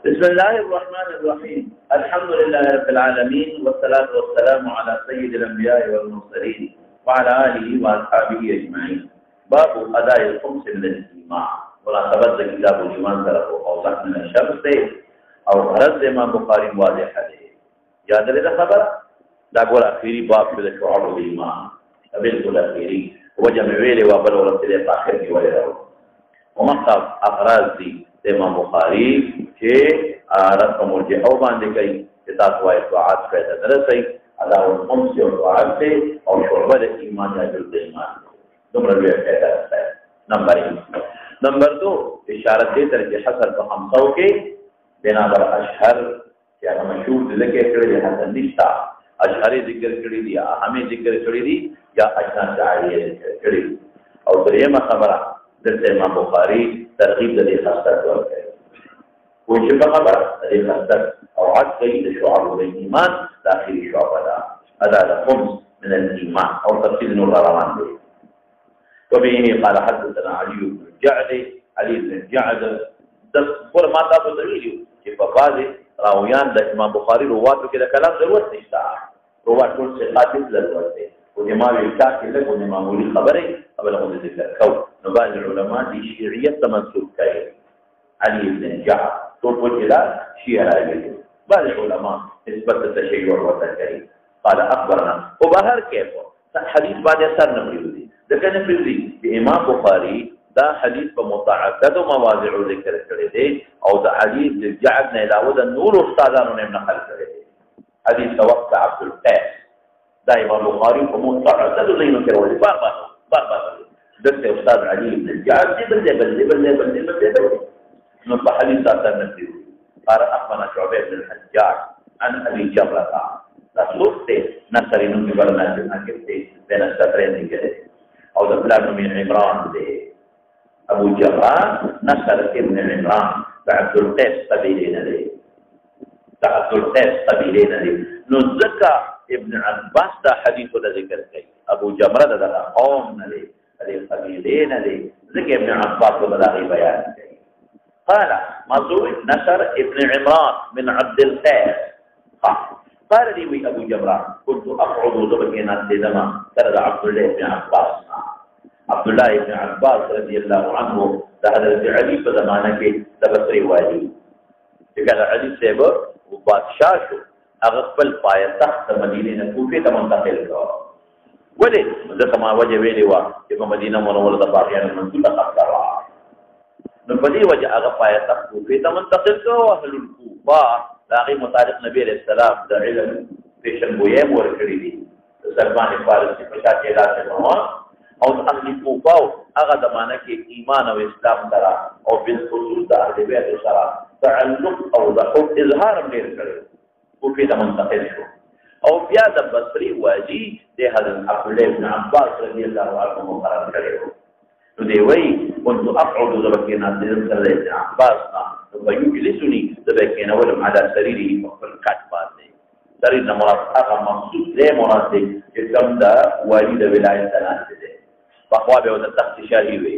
بسم الله الرحمن الرحيم. الحمد لله رب العالمين والصلاة والسلام على سيد الأنبياء والمرسلين وعلى آله وأصحابه أجمعين. باب أداء الخمس من الإيمان. مناسبت كتاب الإيمان طرف أوضح من الشمس أو غرض ما بخاري واضح عليه. یاد لري خبر دا ګور اخیری باب په شعب الإيمان بالکل اخیری وجه ویلې و بل ورته په اخر کې ویل راو ومقصد اغراض دي د امام بخاري چې رقم ورته او باندې کوي چې تاسو وايي دعات پیدا درسي ادا او خمس او دعات او شعبه د ایمان یا د ایمان دومره ویل پیدا ده. نمبر 2 اشاره دې تر چې حسن په 500 کې بنا بر اشهر یا مشهور ذکر کړی دی حسن نشتا اشعری ذکر کړی دی اهمه ذکر کړی دی یا اشنا شاعری ذکر کړی او دریمه خبره د امام بخاری ترغیب د خاصه ورکړي او چې په خبره د خاصه او عقیده د شعب الایمان داخلي شعب ادا خمس من الايمان او تفصيل نور روان دی. وبه قال حدثنا علي بن الجعد د ما تاسو ته ویلو چې په بعضه راویان د امام بخاری رواتو کې د کلام ضرورت نشته. روات ټول ثقات ضرورت دی. او امام الکاف کې له معمولی خبره قبل ان ذکر کو نو بعض علماء دي شیعیت منسوب کوي. علي بن جعفر ټول وجلا شیعه راغلي. بعض علماء نسبت تشیع ورته کوي. قال اخبرنا وبهر كيف حديث بعد اثر نبري ذکر نبري امام بخاری دا حدیث په متعدد مواضع ذکر کړی دی او د حدیث د جعد نه علاوه د نور استادانو نه نقل کړی دی. حدیث توقع عبد القیس دا امام بخاری په متعدد ځایونو کې راوړي بار دغه استاد علي بن الجعد بل نو په حدیث اثر نه دی. قال اخبرنا شعبه بن الحجاج عن ابي جبرة رسول نصر بن برنامج کې بین السفرين کې او د بلاد من عمران دی ابو جبران نصر ابن عمران عبد القيس قبيلين لي نو ذکا ابن عباس دا حدیث دا ذکر کئی ابو جبران دا قوم لي قبيلين لي ذکا ابن عباس دا بیان کئی. قال مضروع نصر ابن عمران من عبد القيس قال لي ابو جبران كنت اقعد ذبكينا لدما ترى عبد الله بن عباس عبد الله بن عباس رضي الله عنه ده حضرت علي په زمانه کې د بصري والي چې کله علي صاحب او بادشاہ شو هغه خپل پایتخت مدینه نه کوفه ته منتقل کړ. ولې ځکه ما وجه ویلی و چې په مدینه منوره د باغیانو منځ ته خطر نو په دې وجه هغه پایتخت کوفه ته منتقل کړ او اهل الكوفه داغه مطابق نبی عليه السلام د علم پیشن بوې مور کړی دي سلمان فارسی په شاته علاقه او اهل کوفه هغه زمانہ کې ایمان او اسلام سره او بالخصوص د اهل بیت سره تعلق او د حب اظهار ډیر کړي کوفه ته منتقل شو او بیا د بصری واجی د حضرت عبد الله بن عباس رضی الله عنه مقرر کړي نو دی وی كنت اقعد ذبکینا د ابن عباس فيجلسني ذبکینا ولم على سريره فقل کاتبات سریر مراد هغه مخصوص دی مراد دی چې کوم دا واجی د ولایت سره بخوا به د تخت شاهي وي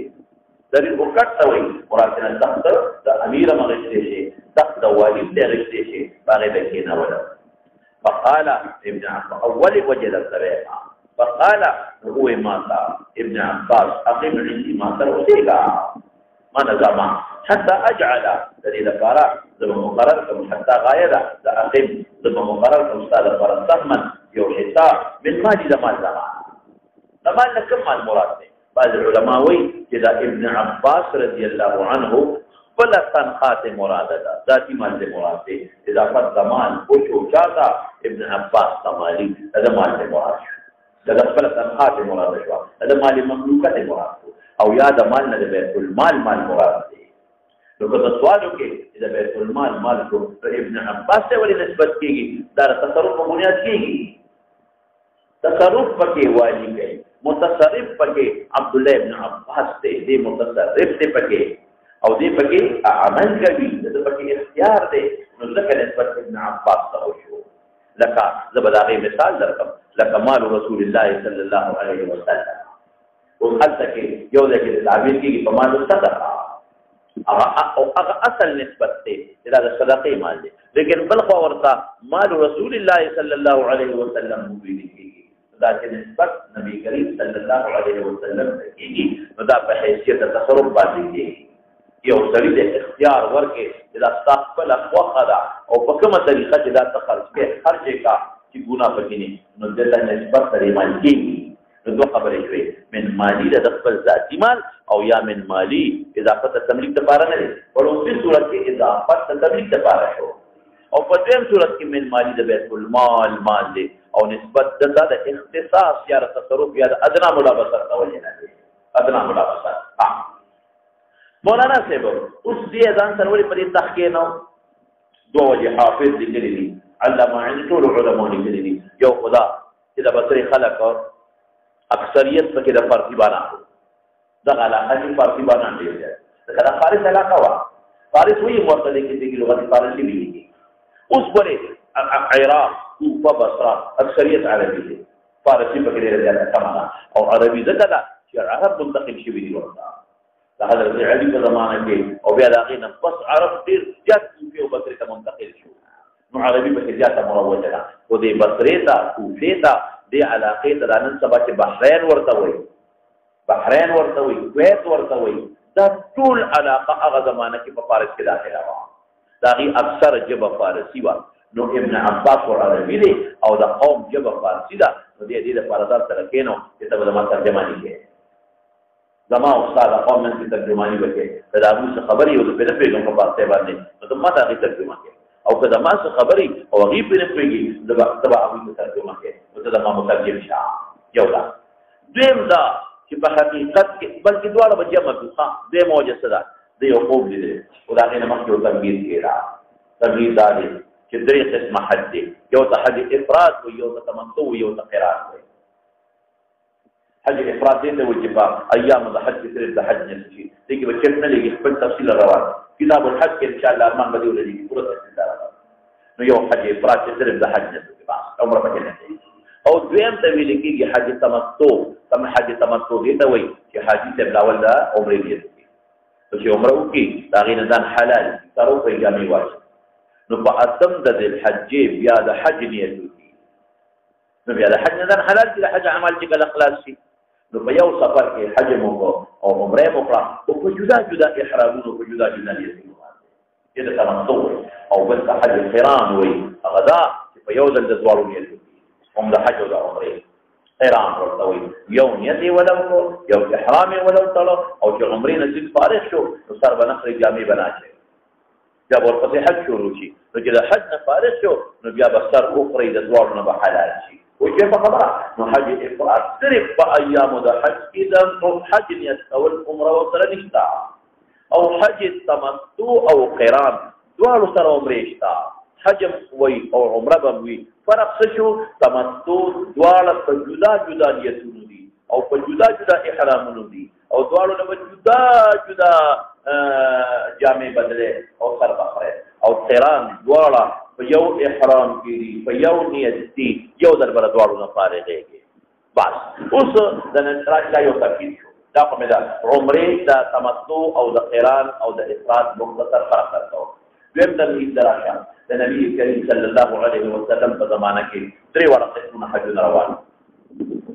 درې وکړه وي مراد نه تخت د امیر مغشته شي تخت د والد د غشته شي باغې به کې نه ولا فقال ابن عباس اول وجد السبع فقال هو ماذا ابن عباس اقيم عندي ما تروسيغا ما نظام حتى اجعل الذي ذكر ثم مقرر حتى غايه ذا اقيم ثم مقرر استاذ فرصما یو حصہ من مال د مال د مال نه کوم مال مراد دی بعض علما وایي چې دا ابن عباس رضی الله عنه خپل تنخواه مراده ده ذاتی مال دی مراد دی اضافت د مال او چوچاتا ابن عباس تمالی د مال دی مراد شو د خپل تنخواه مراده شو د مال مملوکه دی مراد او یا د مال نه د بیت المال مال مراد دی نو که سوالو کې د بیت المال مال کو ابن عباس ته ولې نسبت کیږي دا تصرف په بنیاد کیږي تصرف پکې واجب دی متصرف پکې عبد الله ابن عباس ته دی متصرف ته پکې او دې پکې عمل کوي د پکې اختیار دی نو ځکه نسبت ابن عباس ته وشو لکه زبداغي مثال درکم لکه مال رسول الله صلی الله علیه وسلم او حتی کې یو ځکه د تعبیر کې په مال صدقه هغه اصل نسبت دی دا د صدقې مال دی لیکن بل خو ورته مال رسول الله صلی الله علیه وسلم ویل کېږي دا چې نسبت نبی کریم صلی الله علیه وسلم ته کېږي نو دا په حیثیت تصرف باندې کېږي یو سړي د اختیار ورکې چې دا ستا خپله خوښه ده او په کومه طریقه چې دا ته خرڅ کړې خرچې کا چې ګناه پکې نه نو دلته نسبت سره مال کېږي نو دوه خبرې شوې من مالي د خپل ذاتي مال او یا من مالي اضافت تملیک دپاره نه دی په لومړي صورت کې اضافت تملیک دپاره شو او په دویم صورت کې من مالي د بیت المال مال دی او نسبت دلته د اختصاص یا تصرف یا د ادنا ملابست ته ولې نه دی ادنا ملابست مولانا صاحب اوس دې ځان سره ولې په دې تحقیق نو دوه وجه حافظ لیکلي دي علامه عین ټول علماء لیکلي دي یو خدا چې د بصري خلق اکثریت پکې د فارسی باندې د علاقه کې فارسی باندې دی دا فارسی علاقه وا فارس وی مرتدی کې د لغت فارسی ویلي اوس پرې عراق کوفه بصره اکثریت عربي دي فارسی پکې ډېر زیات کماله او عربي ځکه دا چې عرب منتقل شوي دي ورته د حضرت علي په زمانه کې او بیا د هغې نه پس عرب ډېر زیات کوفې او بصرې ته منتقل شو نو عربي پکې زیاته مروجه ده خو دې بصرې ته کوفې ته دې علاقې ته دا نن سبا چې بحرین ورته وایي بحرین ورته وایي کویت ورته وایي دا ټول علاقه هغه زمانه کې په فارس کې داخله وه د هغې اکثره ژبه فارسي وه نو ابن عباس ور عربي دی او د قوم ژبه فارسي ده نو دې دپاره ځان سره کښېنو چې ته به زما ترجماني کوې زما استاد قوم من ترجمانی وکړي دا موږ خبرې او په پیغام په پاتې باندې نو ته ما ته ترجمه کوي او که زما خبرې او غي په پیږي دا تبع هغه ترجمه کوي او ته ما مترجم شه یو دا دیم دا چې په حقیقت کې بلکې دواړه به جمع کوي دې موجه صدا د یو قوم دي او دا نه مخکې او تنبیه کړه تنبیه دا دي چې درې قسمه حد دي یو ته حد افراد او یو ته تمتع او یو ته قران وي حج افراد دې ته وجب ایام د حج صرف د حج نه شي دغه به چټ نه لګي خپل تفصیل روان کتاب الحج کې ان شاء الله ارمان بدی ولې پوره تفصیل راوړم نو یو حج افراد چې صرف د حج نه شي بس عمره پکې نه او دویم ته ویل کېږي حج تمتع کوم حج تمتع دې ته وایي چې حاجی ته بلاول دا عمره دې چې عمره وکي دا غي نه ځان حلال ترو په جامع واجب نو په اتم د الحج بیا د حج نیت وکي نو بیا د حج نه ځان حلال دي حج عمل چې کله خلاص شي نو په یو سفر کې حج مو او عمره مو کړه او په جدا جدا احرامونو په جدا جدا نیتونه باندې دا تمتع او بل حج قران وي هغه دا چې په یو ځل د دوالو نیت هم د حج او د عمره قران ورته وي یو نیت ولو یو احرام ولو تلو او چې عمره نصیب فارغ شو نو سر بنخري جامع بناچي جب ورپسې حج شروع شي نو چې د حج نه فارغ شو نو بیا به سر اخرى د دوالو نه به حلال شي وكيف خبره نو حج افراد صرف بايام د حج اذا حج يتول عمره وسره نشتا او حج تمتع او قران دوالو سره عمره شتا حج وي او عمره به فرق شو تمتع دوالو په جدا جدا نیتونه دي او په جدا جدا احرامونه دي او دوالو له جدا جدا جامع بدله او سر بخره او قران دوالو په یو احرام کې دي په یو نیت دي یو در بر دوړو نه فارغېږي بس اوس د نن راځي یو تفصیل دا په مدار عمره د تمتع او د قران او د افراد مختصر فرق درته ویم د دراشه د نبی کریم صلی الله علیه وسلم په زمانه کې درې وړه قسمه حج روان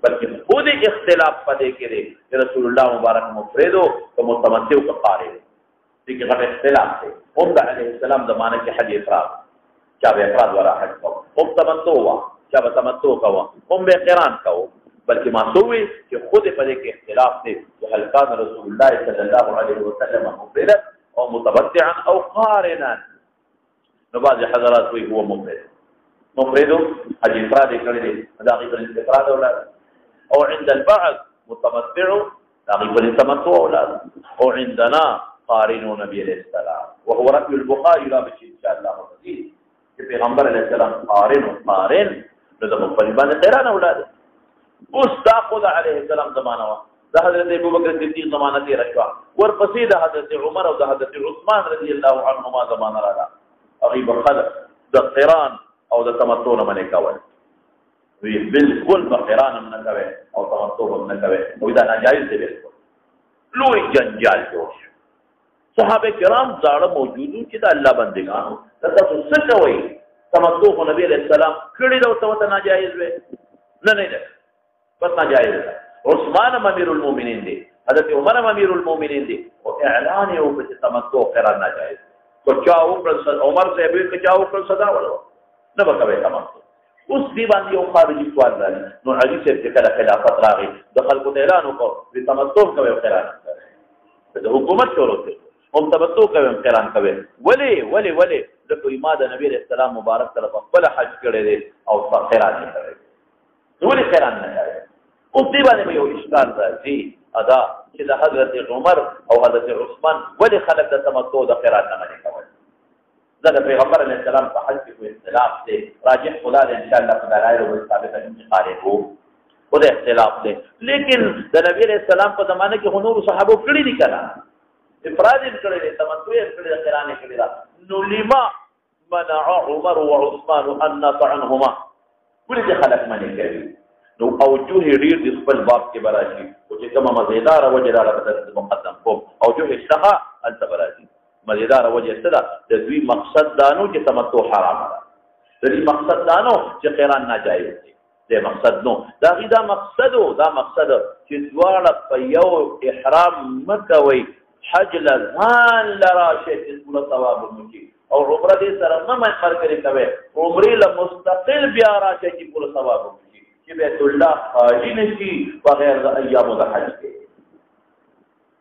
بلکې خو دې اختلاف پدې کې دی چې رسول الله مبارک مفرد او متمتع او قارئ دې کې غټ اختلاف دی هم د علیه السلام زمانه کې حج افراد چا به افراد ورا حج کو او تمتع وا چا به تمتع کوه هم به قران کوه بلکې ما سوې چې خود په دې کې اختلاف دی چې هل كان رسول الله صلی الله علیه وسلم مفردا او متمتعا او قارنا نو بعض حضرات وی هو مفرد حج افراد کړی دی دا غي پر استفراد اولاد او عند البعض متمتع دا غي پر تمتع اولاد او عندنا قارن نبی علیہ السلام وهو رأي البخاري لا بشي ان شاء الله مزيد چې پیغمبر علیہ السلام قارن نو د مفرد باندې قران اولاد اوس دا خود علیه السلام زمانہ وا د حضرت ابوبکر صدیق زمانہ دی رشوا ورپسې د حضرت عمر او د حضرت عثمان رضی الله عنهما زمانہ راغله هغه بخل د قران او د تمتع نه منې کول وی بالکل بقران نه کوي او تمتع نه کوي او دا ناجایز دی بالکل لوی جنجال جوړ صحابه کرام زاړه موجودو چې د الله بندگانو تاسو څه کوي تمتع خو نبی علیہ السلام کړي دا ته ناجایز وي نه بس ناجائز ہے عثمان امیر المومنین دی حضرت عمر امیر المومنین دی او اعلان یو په تمتع قرار ناجائز کو چاو پر عمر سے ابي کو چاو پر صدا ولو نه بکوي تمتع اوس دی باندې یو خارجي سوال راځي نو علي سے کله خلافت راغی د خلکو اعلان وکړ چې تمتع کوي قرار د حکومت شروع کړ هم تمتع کوي قرار کوي ولی د کومه د نبی رسول الله مبارک طرف خپل حج کړي دي او قرار نه کوي ټول قرار نه کوي اوس دی باندې یو اشکال راځي ادا چې د حضرت عمر او حضرت عثمان ولې خلک د تمتع د قران نه منې کول دا د پیغمبر علیه السلام په حج کې اختلاف دی راجح خدا دې ان شاء الله تعالی او ثابت انتقال وو او د اختلاف دی لیکن د نبی علیہ السلام په زمانه کې هنور صحابه کړي دي کړه افراد کړي دي تمتع کړي د قران کړي نو لما منع عمر وعثمان ان نطعنهما ولې خلک منې کوي نو اوجه ډیر د خپل باب کې براشي او چې کومه مزیدار وجه را لپاره مقدم کوم اوجه اشتها انت براشي مزیدار وجه څه د دوی مقصد دانو چې تمتع حرام ده د دې مقصد دانو چې قران ناجایز دي د مقصد نو دا مقصد چې دواړه په یو احرام مکوي حج لزان لراشه چې ټول ثواب وکړي او عمره دې سره نه مرګري کوي عمره له مستقل بیا راځي چې ټول ثواب وکړي چې بیت الله خالی نشي بغیر د ایامو د حج کې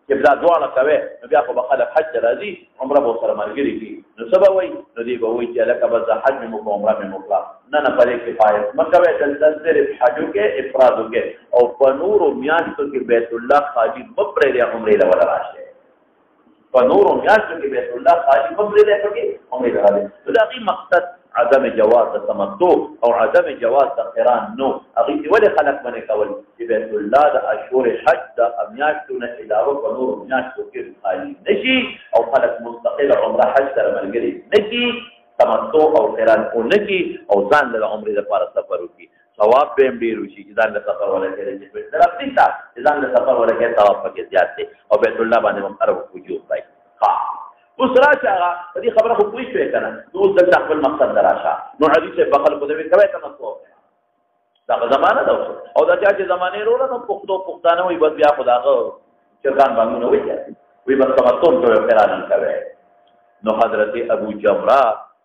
چې دا دواړه کوي نو بیا خو به خلک حج راځي عمره به سره مرګري کی نو سبا وای نو دی به وای چې لکه به حج مو عمره مو کړه نه پرې کفایت مکه دلته صرف حج کې افراد کې او په نور میاشتو کې بیت الله خالی مپرې د عمره لور راشي په نور میاشتو کې بیت الله خالی مپرې د عمره راځي دا غي مقصد عدم جواز التمتع او عدم جواز القران نو هغه ولې خلق باندې کول چې بیت الله د اشهر حج د امیاشتو نه علاوه په نور میاشتو کې خالی نشي او خلق مستقل عمره حج سره ملګری نشي تمتع او قران او نشي او ځان له عمره لپاره سفر وکړي ثواب به ډیر شي ځان له سفر ولا کېږي چې په طرف نشته ځان له سفر ولا کې ثواب پکې زیات دي او بیت الله باندې هم ارب وجوب پای اوس راشه هغه دې خبره خو پوي شوې کنه نو د خپل مقصد دراشه نو حدیث په خلکو دې کوي تمتع دا زمانہ ده او دا چې زمانه وروړه نو پښتانه وي بس بیا خداغه چرګان باندې وي بس تمتع کوي قران کوي نو حضرت ابو جمره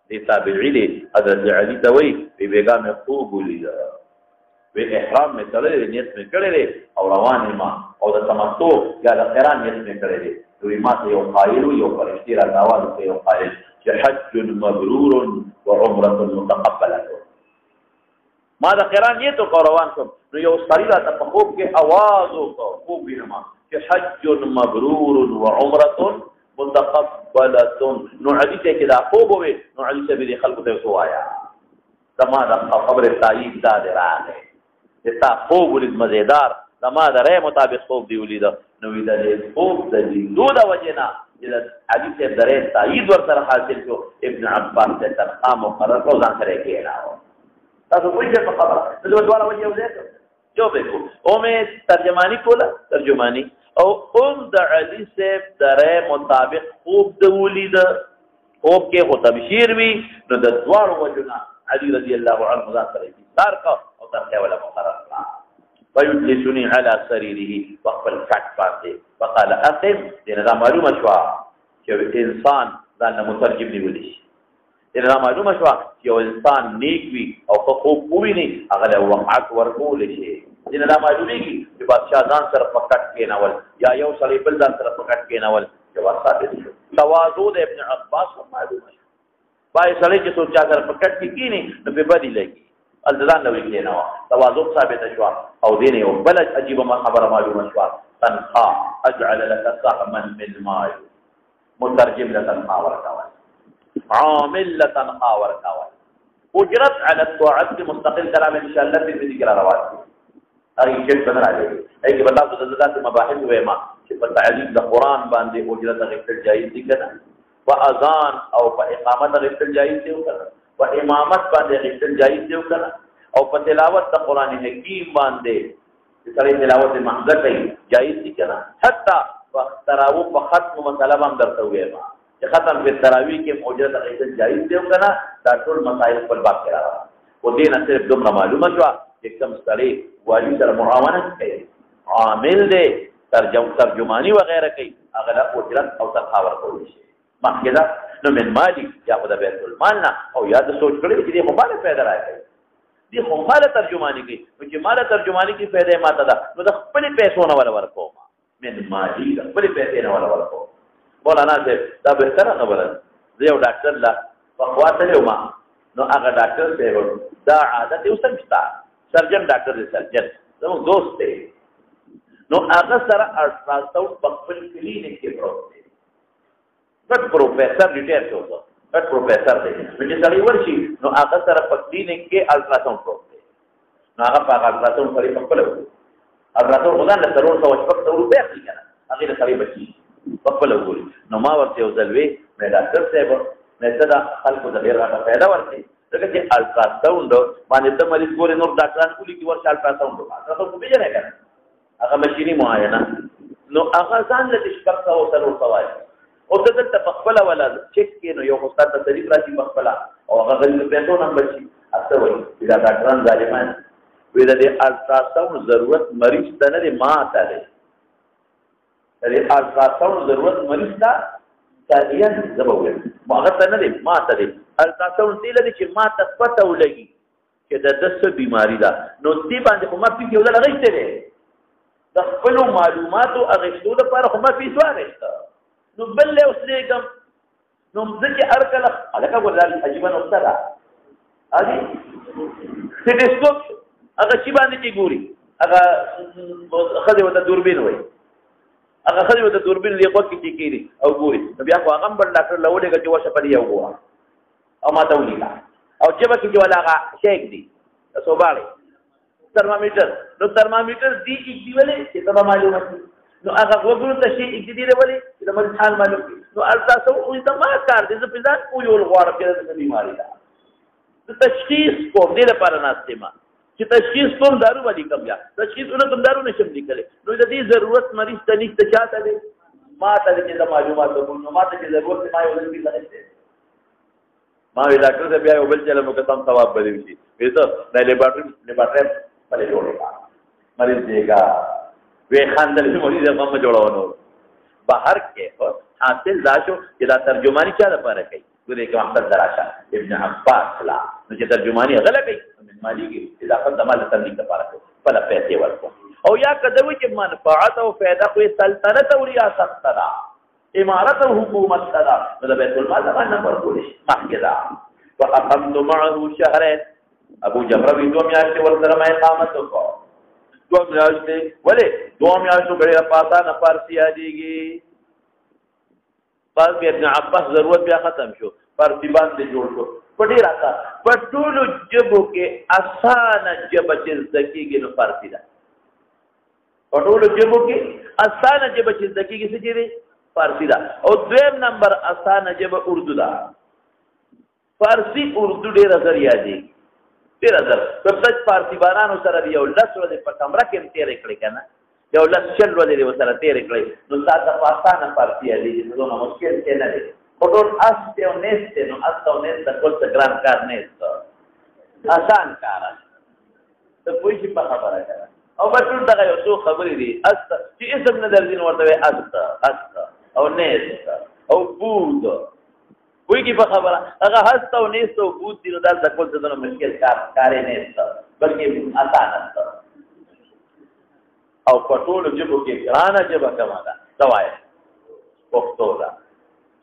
دې تابعی دي حضرت علی ته وي بیګا مې خوب ولید وی احرام مې تړلې نیت مې کړې او روان ما او د تمتع یا د قران نیت مې کړې دوی ما ته یو قائل یو فرشتي را داوال ته یو قائل چې حج مبرور وعمره متقبله ما د قران نیت کو روان کوم نو یو سړی را ته په خوب کې आवाज وکړ خوب وینم چې حج مبرور وعمره متقبله نو علی ته کې دا خوب وي نو علی ته به خلکو ته وایا تما دا خبره تایید دا راغی تا خوب ولید مزیدار زما د رأی مطابق خوب دی ولید نو وی د خوب د لیدو د وجنا چې علی ته درې تایید ورسره حاصل شو ابن عباس ته تنخوا مقرر او ځان سره کېلا تاسو وایئ په خبره د دوه وجه وځه جو به کو او مې ترجمانی او اوم د علی ته درې مطابق خوب د ولید خوب کې خو تبشیر وی نو د دوه وجنا علی رضی الله عنه ذات سره انتظار کا او ترته ولا مقرر ويجلسني على سريره وقبل كعب باندې فقال اقم دین دا معلومه شو چې انسان ځان مترجم نیول شي دا معلومه شوه چې یو انسان نیک وي او ښه خوب وویني هغه له وقعت ورکولی شي ځینې دا معلومیږي چې بادشاه ځان سره په کټ کېنول یا یو سړی بل ځان سره په کټ کېنول جواز ثابت شو تواضع د ابن عباس هم معلومه شو باید سړی چې څوک چا سره په کټ کې کېني نو پرې بدي لګي هلته ځان نه وي کېنوه تواضع ثابته شوه او دې نه یو بله عجیبه خبره معلومه شوه تنخوا اجعل لك سهما من مال مترجم له تنخوا ورکول عامل له تنخوا ورکول اجرت على الطاعت مستقل کلام ان شاء الله دې ذکر روان دي هغه چې څنګه راځي ایګ بل تاسو د ذات مباحث وېما چې په تعلیم د قران باندې اجرت غوښتل جایز دي کنه په اذان او په اقامت غوښتل جایز دي کنه په امامت باندې غوښتل جایز دي کنه او په تلاوت د قران حکیم باندې چې سړی تلاوت محض کوي جایز دي کنه حتی تراویح په ختم مسله هم درته وېما چې ختم په تراویح کې اجرت غوښتل جایز دي کنه دا ټول مسائل په باب کې راځي او دې نه صرف دومره معلومه شو چې کوم سړی واجب سره معاونت کوي عامل دی ترجمانی وغیرہ کوي هغه له اجرت او تنخوا ورکول شي مخکې دا نو من مالی یا خو د بیت المال نه او یا د سوچ کړی چې دې خو ماله پیدا راځي دې خو ماله ترجمانی کوي نو چې ماله ترجمانی کې پیدا ماته ده نو د خپل پیسو نه ورکوم من مالی د خپل پیسې نه ورکوم مولانا صاحب دا بهتره خبره زه یو ډاکټر لا په خواته له ما نو هغه ډاکټر صاحب دا عادت یو سمجھتا سرجن ډاکټر دی سرجن زموږ دوست دی نو هغه سره الټراساؤنډ په خپل کلینیک کې پروت دی ګټ پروفیسر ریټایر شو ګټ پروفیسر دی چې سړی ورشي نو هغه سره په کلینیک کې الټراساؤنډ پروت دی نو هغه په الټراساؤنډ سره په خپل الټراساؤنډ خدان له 350 روپیا اخلي کنه هغه د سړی بچي په خپل وګوري نو ما ورته یو ځل وی مې ډاکټر صاحب مې دا خلکو د ډیر راته پیدا ورته ځکه چې الټراساؤنډ باندې ته مریض ګورې نور ډاکټران کولی چې ورته الټراساؤنډ وکړه تاسو به یې نه کنه هغه ماشيني معاینه نو هغه ځان له شپږ سوه څلور سوه او ته دلته په خپله ولا چک کې نو یو خو ستا ته تریف راشي په خپله او هغه غریب پیسو نه بچي څه وایي چې دا ډاکټران ظالمان وایي د دې الټراساؤنډ ضرورت مریض ته نه دی ما ته دی د دې الټراساؤنډ ضرورت مریض ته ثانیا زه به ووایم هغه ته نه دی ما ته دی الټراساؤنډ دې لري چې ما ته پته ولګي چې د ده څه بیماري ده نو دې باندې خو ما فیس یو ځل اخیستی دی د خپلو معلوماتو اخیستو لپاره خو ما فیس واخیسته نو بل له اوس لېږم نو زه چې هر کله هلکه ګوره عجیبه نقطه ده هغې سټېسکوپ هغه شي باندې چې ګوري هغه ښځې ورته دوربین وایي هغه ښځې ورته دوربین دې غوږ کې چې کېږي او ګوري نو بیا خو هغه هم بل ډاکټر له ولېږه چې ورشه په دې یو ګوره او ما ته ولیکه او جبه کې چې والا هغه شیک دي صوباړې ترمامیټر نو ترمامیټر دې ایږدي ولې چې ته به معلومه شي نو هغه غوږونو ته شي ایږدي دی ولې چې د مریض حال معلوم کړي نو الټراساؤنډ خو زما کار دی زه پرې ځان پوهول غواړم چې دلته څه بیماري ده زه تشخیص کوم دې لپاره ناست یم چې تشخیص کوم دارو به لیکم بیا تشخیصونه کوم دارو نشم لیکلی نو د دې ضرورت مریض ته نشته چا ته دی ما ته دی چې زه معلومات وکړم نو ما ته چې ضرورت دی ما یو ځل فیس اخیستی ما وی ډاکټر صاحب بیا یو بل چلم وکړه تم ثواب به دې وشي وی ته دا لیبارټري پلې جوړې کړه مریض دیګا وی خاندل مریض هم جوړونه بهر کې حاصل دا شو چې دا ترجمانی چا لپاره کوي ګورې کې مقصد دراشه ابن عباس لا نو چې ترجمانی غلا کوي من مالی کې اضافه د مال تملیک لپاره کوي بل پیسې ورکو او یا کدوې چې منفعت او فائدہ خو سلطنت او ریاست صدا امارت او حکومت صدا د بیت المال باندې ورکول شي مخکدا واقمت معه شهرين ابو جمره وی دوه میاشتې ورسره ما اقامت وکړ دوه میاشتې ولې دوه میاشتو ګړې پاسا نه فارسی یادېږي پس ابن عباس ضرورت بیا ختم شو فارسی باندې جوړ شو په ډېر اسان په ټولو ژبو کې اسانه ژبه چې زده کېږي نو فارسي ده په ټولو ژبو کې اسانه ژبه چې زده کېږي څه دی فارسي ده او دویم نمبر اسانه ژبه اردو ده فارسي اردو ډېره زر یادېږي ډېره زر په سچ فارسي بارانو سره یو لس ورځې په کمره کې هم تېرې کړې که نه یو لس شل ورځې دې ورسره تېرې کړې نو تا ته په اسانه فارسي یادېږي نو دونه مشکل کې نه دی خو ټول اس دی او نیست دی نو اس او نیست د ټول څه ګران کار نیست اسان کار ته پوه شي په خبره که نه او به ټول دغه یو څو خبرې دي است چې اسم نه درځي نو ورته وایي است او نیست او بود پوهېږي په خبره هغه هسته او نیسته او بوت دي نو دلته کول څه دونه مشکل کار یې نهسته بلکې اسانه ده او په ټولو ژبو کې ګرانه ژبه کومه ده څه وایې پښتو ده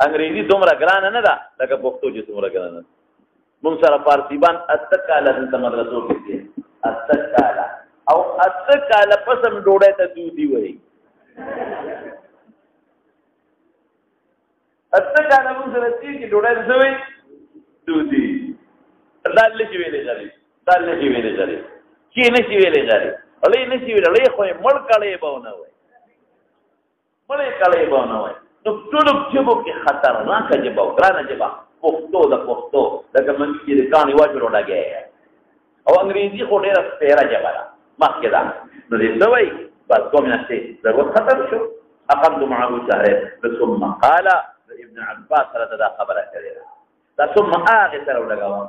انګریزي دومره ګرانه نه ده لکه پښتو چې دومره ګرانه ده موږ سره فارسیبان 8 کاله دلته مدرسو کې دي 8 کاله او 8 کاله پسم ډوډۍ ته دودي وایي 8 کاله موږ سره چې ډوډۍ ته وایي دودي دال چې ویلې غري دال چې ویلې غري چې نه چې ویلې غري اړې نه چې ویلې خو مړ کړې بونه وایي مړ کړې بونه وایي نو ټول ژبو کې خطرناک ژبه او ګرانه ژبه پښتو د پښتو لکه من چې د کاني واجب راګي او انګريزي خو ډېره سپیره ژبه ده مخکې ده نو دې څه وایي بس کوم نه څه ضرورت ختم شو اقمت معه شهرين ثم قال ابن عباس سره دا خبره کړې ده ثم هغه سره ولګاوه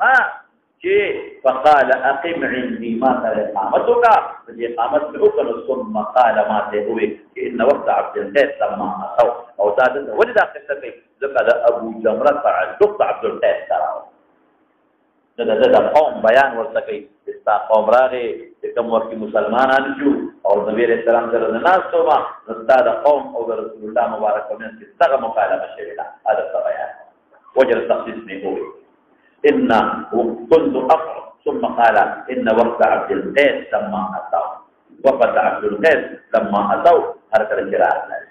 چې فقال اقم عندي ما ترى اقامتك فجي اقامت بحكم ثم قال ما تهوي ان وقت عبد القيس لما اصوا او زاد ولد قصه ذكر ابو جمره تعلق عبد القيس ترى دا قوم بیان ورته کوي استا قوم راغی کوم وخت مسلمانان جو او نبی رسول الله سره ناستو ما استاد قوم او رسول الله مبارک ومن څنګه مکالمه شوی دا هذا بیان وجر تخصيص نه إن كنت أقرأ ثم قال إن وقت عبد القيس لما أتوا وقت عبد القيس لما أتوا هركر الجراء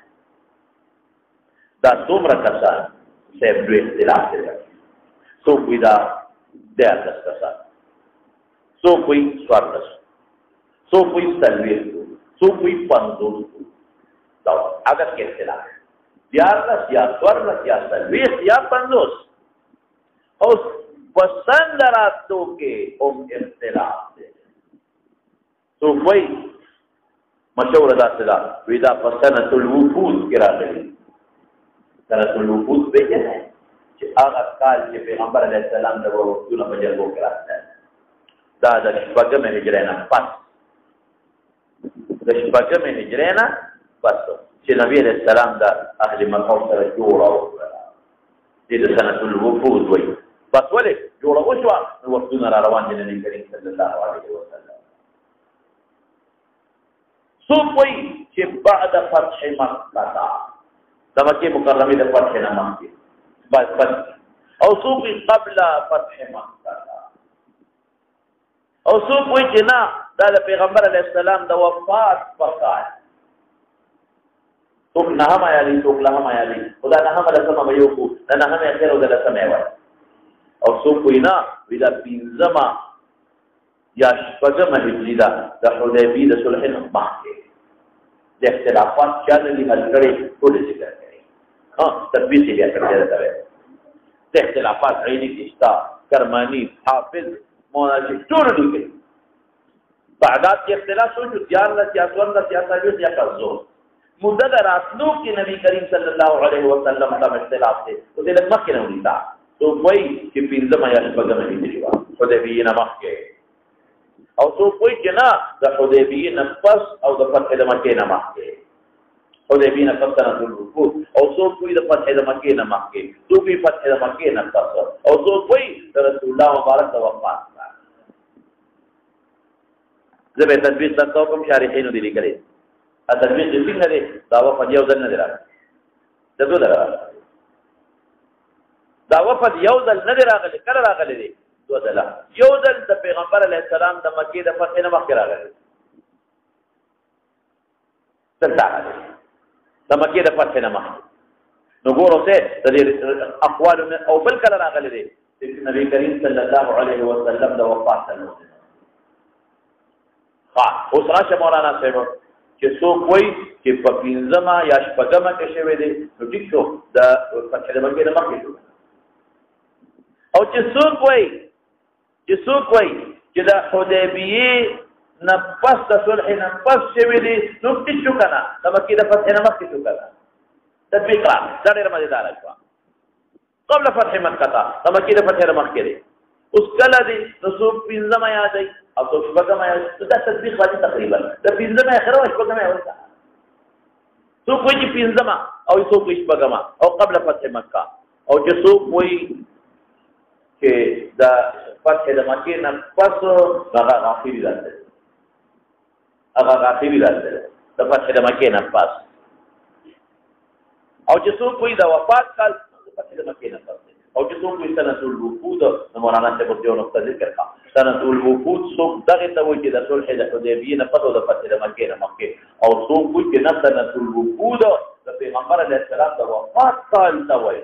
دا دومره کسان سیب دوی اختلاف دی سو کوئی دا 10 کسان سو کوئی 14 سو کوئی 40 سو کوئی 50 دا اگر کې اختلاف 11 یا 14 یا 40 یا 50 او پسند راتو کے ام اختلاف دے تو کوئی مشہور ادا صدا ویدا پسند الوفود کرا دے سنت الوفود بیجے ہیں کہ آغا کال کے پیغمبر علیہ السلام نے وہ وقتون مجربو کرا دے دا شپگم ہجرینا پس دا شپگم ہجرینا پس کہ نبی علیہ السلام دا اہل مقام سر جوڑا ہوگا دید سنت الوفود وی بس ولې جوړه وشوه نو وختونه را روان دي نبی کریم صلی الله علیه وسلم څوک وایي چې بعد فتح مکه د مکې مکرمې د فتح نه مخکې بس او څوک قبل فتح مکه او څوک وایي چې نه دا د پیغمبر علیه السلام د وفات په کال څوک نهم عیالي څوک لهم عیالي خدا نهم لسمه به یو کو د نهم اخر او د لسمه وایي او سو کوئی نه ودا پینځما یا شپږم هجری دا د حدیبی د صلح مخکې د اختلافات چې د حل کړي ټول ذکر کړي ها تدبیر یې کړی دا د اختلافات عینی کیستا کرمانی حافظ مولانا ټول دي بعدات کې اختلاف شو چې 11 یا 14 یا 23 یا 14 مدد راتلو کې نبی کریم صلی الله علیه وسلم دا اختلاف دي او د مکه نه ونیتا تو کوئی چې پینځم یا شپږم هجری وا حدیبیه نه مخکې او تو کوئی چې نه د حدیبیه نه پس او د فتح د مکې نه مخکې حدیبیه نه پس نه ټول او تو کوئی د فتح د مکې نه مخکې تو کوئی فتح د مکې نه پس او تو کوئی د رسول الله مبارک د وفات زبې تدبیر تاسو کوم شارحین دي لیکلي ا تدبیر د څنګه دی دا وفات یو ځل نه دی راغلی دغه درا دا وفد یو ځل نه راغلی کله راغلی دی دو ځل یو ځل د پیغمبر علیه السلام د مکې د فتح نه مخکې راغلی څنګه د مکې د فتح نه مخکې نو ګورو څه د اقوال او بل کله راغلی دی چې نبی کریم صلی الله علیه وسلم د وفات سره اوس راشه مولانا صاحب چې څوک وایي چې په پنځمه یا شپږمه کې شوی دی نو ټیک شو د فتح د مکې نه مخکې شو او چې څوک وایي چې د حدیبیې نه پس د صلح نه پس شوی دی نو ټیک شو که نه د مکې د فتح نه مخکې شو که نه تطبیق را دا ډېره مزېداره شوه قبل فتح مکه د مکې د فتح نه مخکې دی اوس کله دی نو څوک پنځمه یادوي او څوک شپږمه یادوي دا تطبیق راځي تقریبا د پنځمه اخره او شپږمه یادوي څوک وایي چې پنځمه او څوک وایي شپږمه او قبل فتح مکه او چې څوک وایي چې د فتح د مکې نه پس هغه آخري راځي د فتح د مکې نه پس او چې څوک وایي د وفات کال د فتح د مکې نه پس او چې څوک وایي سنة الوفود نو مولانا صاحب ورته یو نقطه ذکر کړه سنة الوفود څوک دغې ته وایي چې د صلح د حدیبیې نه پس او د فتح د مکې نه مخکې او څوک وایي چې نه سنة الوفود د پیغمبر علیه السلام د وفات کال ته وایي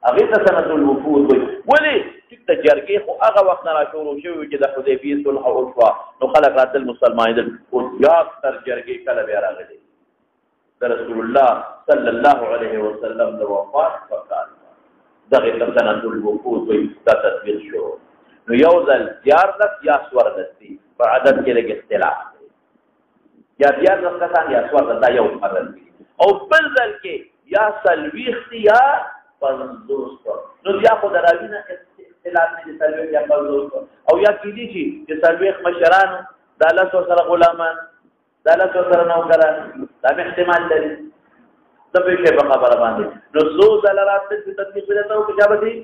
هغې ته سنة الوفود وایي ولې چې د جرګې خو هغه وخت نه راشروع شوي چې د حدیبیې صلح وشوه نو خلک راتل مسلمانېدل اوس زیات تر جرګې کله بیا راغلي د رسول الله صلی الله علیه وسلم د وفات په کال دغې ته سنة الوفود وایي دا تطبیق شو نو یو ځل 14 یا 14 دي په عدد کې لږ اختلاف دی یا 14 کسان یا 14 دا یو عدد دی او بل ځل کې یا 40 یا 50 نو بیا خو د راوي نه اختلاف نه دي 40 یا 50 او یا کېدای شي چې 40 مشرانو دا 10 سره غلامان دا 10 سره نوکران دا احتمال لري د په شی په خبره باندې نو څو ځله راځي چې تطبیق ولته او کجا به دي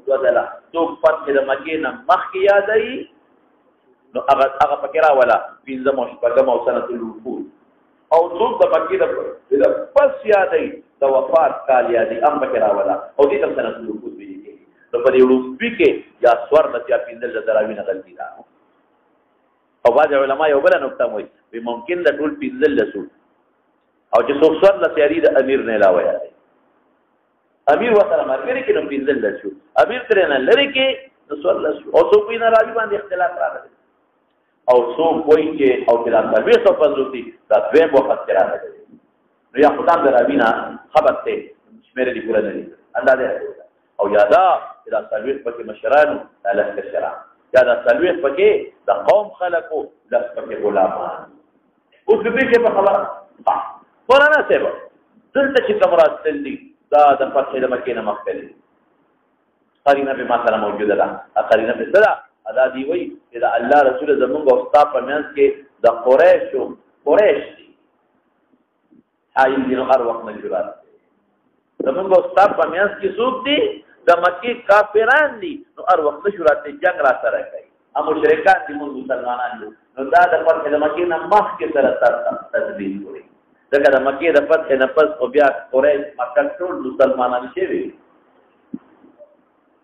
دوه ځله څوک فتح د مکې نه مخکې یادوي نو هغه پکې راوله 15 او 16 او سنة الوفود او څوک د مکې د پس یادوي د وفات کال یادي هم پکې راوله او دې ته سنة الوفود ویل کېږي نو په دې وروستي کې یا 14 یا 15 دراوي نه غلطي ده او بعض علما یو بل نقطه وایي ممکن د ټول 15 لسو او چې څوک 14 یاري د امیر نه علاوه یادي امیر وسره مرګري کې نو 15 لسو امیر ترې نه لري کې نو 14 او څوک یې نه راوي باندې اختلاف راغلی او څوک وایي چې او چې دا 250 دا دویم وخت کې راغلی نو یا خدام دراوی نه خبر ته شمیره دی پورا نه دي اندازه او یادا چې دا 40 پکې مشرانو لکه شرع یا دا 40 پکې د قوم خلقو لکه پکې غلامان اوس به کې په خبره قرآن سبب دلته چې کوم راځل دي دا د فتح د مکې نه مخکې قرینه به ما سره موجوده ده قرینه به صدا ادا دی وی چې دا الله رسول زمونږ او استاد په منځ کې د قریش دي حایل دي نو هر وخت مجبورات زمونږ او استاد په منځ کې څوک دي د مکې کافران دي نو هر وخت شورات جنگ را سره کوي ا مشرکان دي موږ مسلمانان دي نو دا د فتح د مکې نه مخکې سره تدبیر کوي دغه د مکې د فتح نه پس او بیا قریش مکه ټول مسلمانان شوي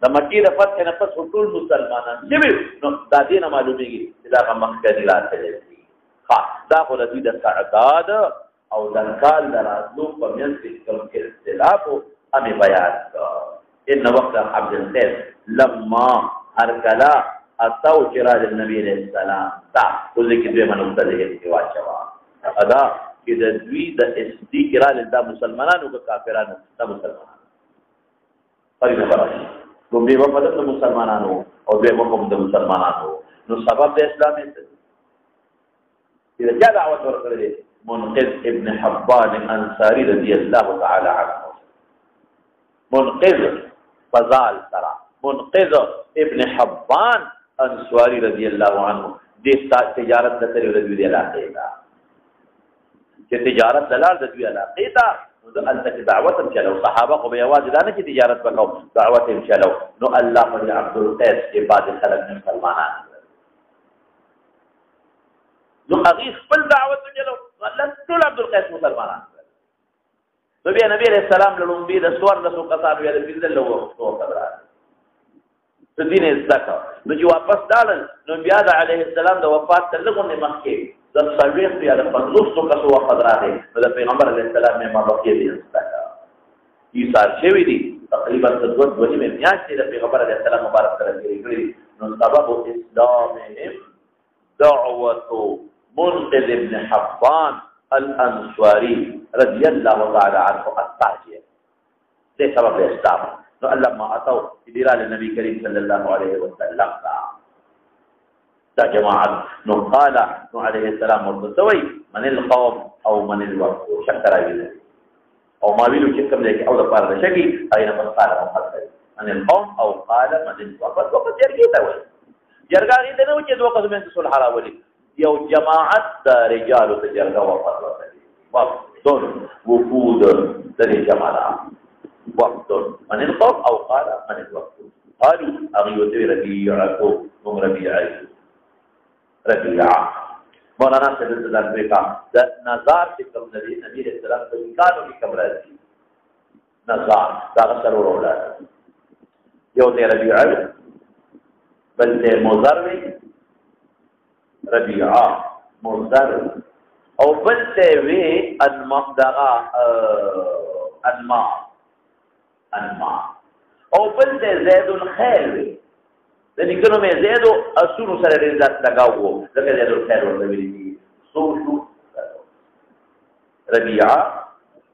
د مکې د فتح نه پس ټول مسلمانان شوي نو دا دې نه معلومیږي چې دا مکه نه راځي ها دا خو د دې د تعداد او د کال درازو په منځ کې کوم اختلاف هم بیان ان وقت عبد القیس لما ارکلا اتو چراج النبی علیہ السلام تا خو ذکر دې منو ته دې واچوا ادا چې د دوی د اصدیق را د مسلمانانو او کافرانو د مسلمانانو پرې خبره کوم دی په د مسلمانانو او دې په د مسلمانانو نو سبب د اسلام دې چې دعوت ورکړي منقذ ابن حبان الانصاري رضی الله تعالی عنه منقذ فضال ترى منقذ ابن حبان انصاري رضی الله عنه دې تجارت د تر رضی الله تعالی چې تجارت دلال د دوی علاقې ته نو د الله دعوت هم چلو صحابه خو به یوازې دا نه چې تجارت وکاو دعوت هم چلو نو الله پر عبد القیس کې بعد خلک مسلمانان نو هغه خپل دعوت چلو الله ټول عبد القیس مسلمانان نو بیا نبی علیہ السلام له لومبي د سوار د سوقات بیا د بنزل له وختو خبره د دین زکه نو چې واپس دالن نو بیا د علیه السلام د وفات تر لږه مخکې د سرویس بیا د 50 کسو وخت راغی نو د پیغمبر علیه السلام نه مبقي دي زکه ایثار شوی دي تقریبا د 2 میاشتې د پیغمبر علیه السلام مبارک سره کړی نو سبب اسلامهم دعوه منقذ ابن حبان الانصاري رضي الله تعالى عنه التاجر ده سبب الاسلام نو الله ما اتوا ادرال النبي كريم صلى الله عليه وسلم دا جماعت نو قال نو عليه السلام ورتوي من القوم او من الوقت شكر عليه او ما ویلو چې کوم دی او د پاره شکی اينه پس قال محمد من القوم او قال من الوقت وقت جرګی ته وي جرګاری ته نو چې دوه قدمه صلح راولي یو جماعت د رجال ته جرګه وفات ورکړي دون وفود د جماعت وقت من القوم او قال من الوقت قالوا اغيوت ربيعكم هم ربيعه مولانا صاحب السلام بیٹا نظار کی کم نبی علیہ السلام کو کانو کی کم راضی نظار دا سرور اولاد یو ته ربيعه بل ته مضر ربيعه مضر او بل ته وی انما او بل ته زید الخير د لیکنو مې زید اسونو سره ډېر ځات لگاوو لکه زید الخير ورته ویلي شو ربيعه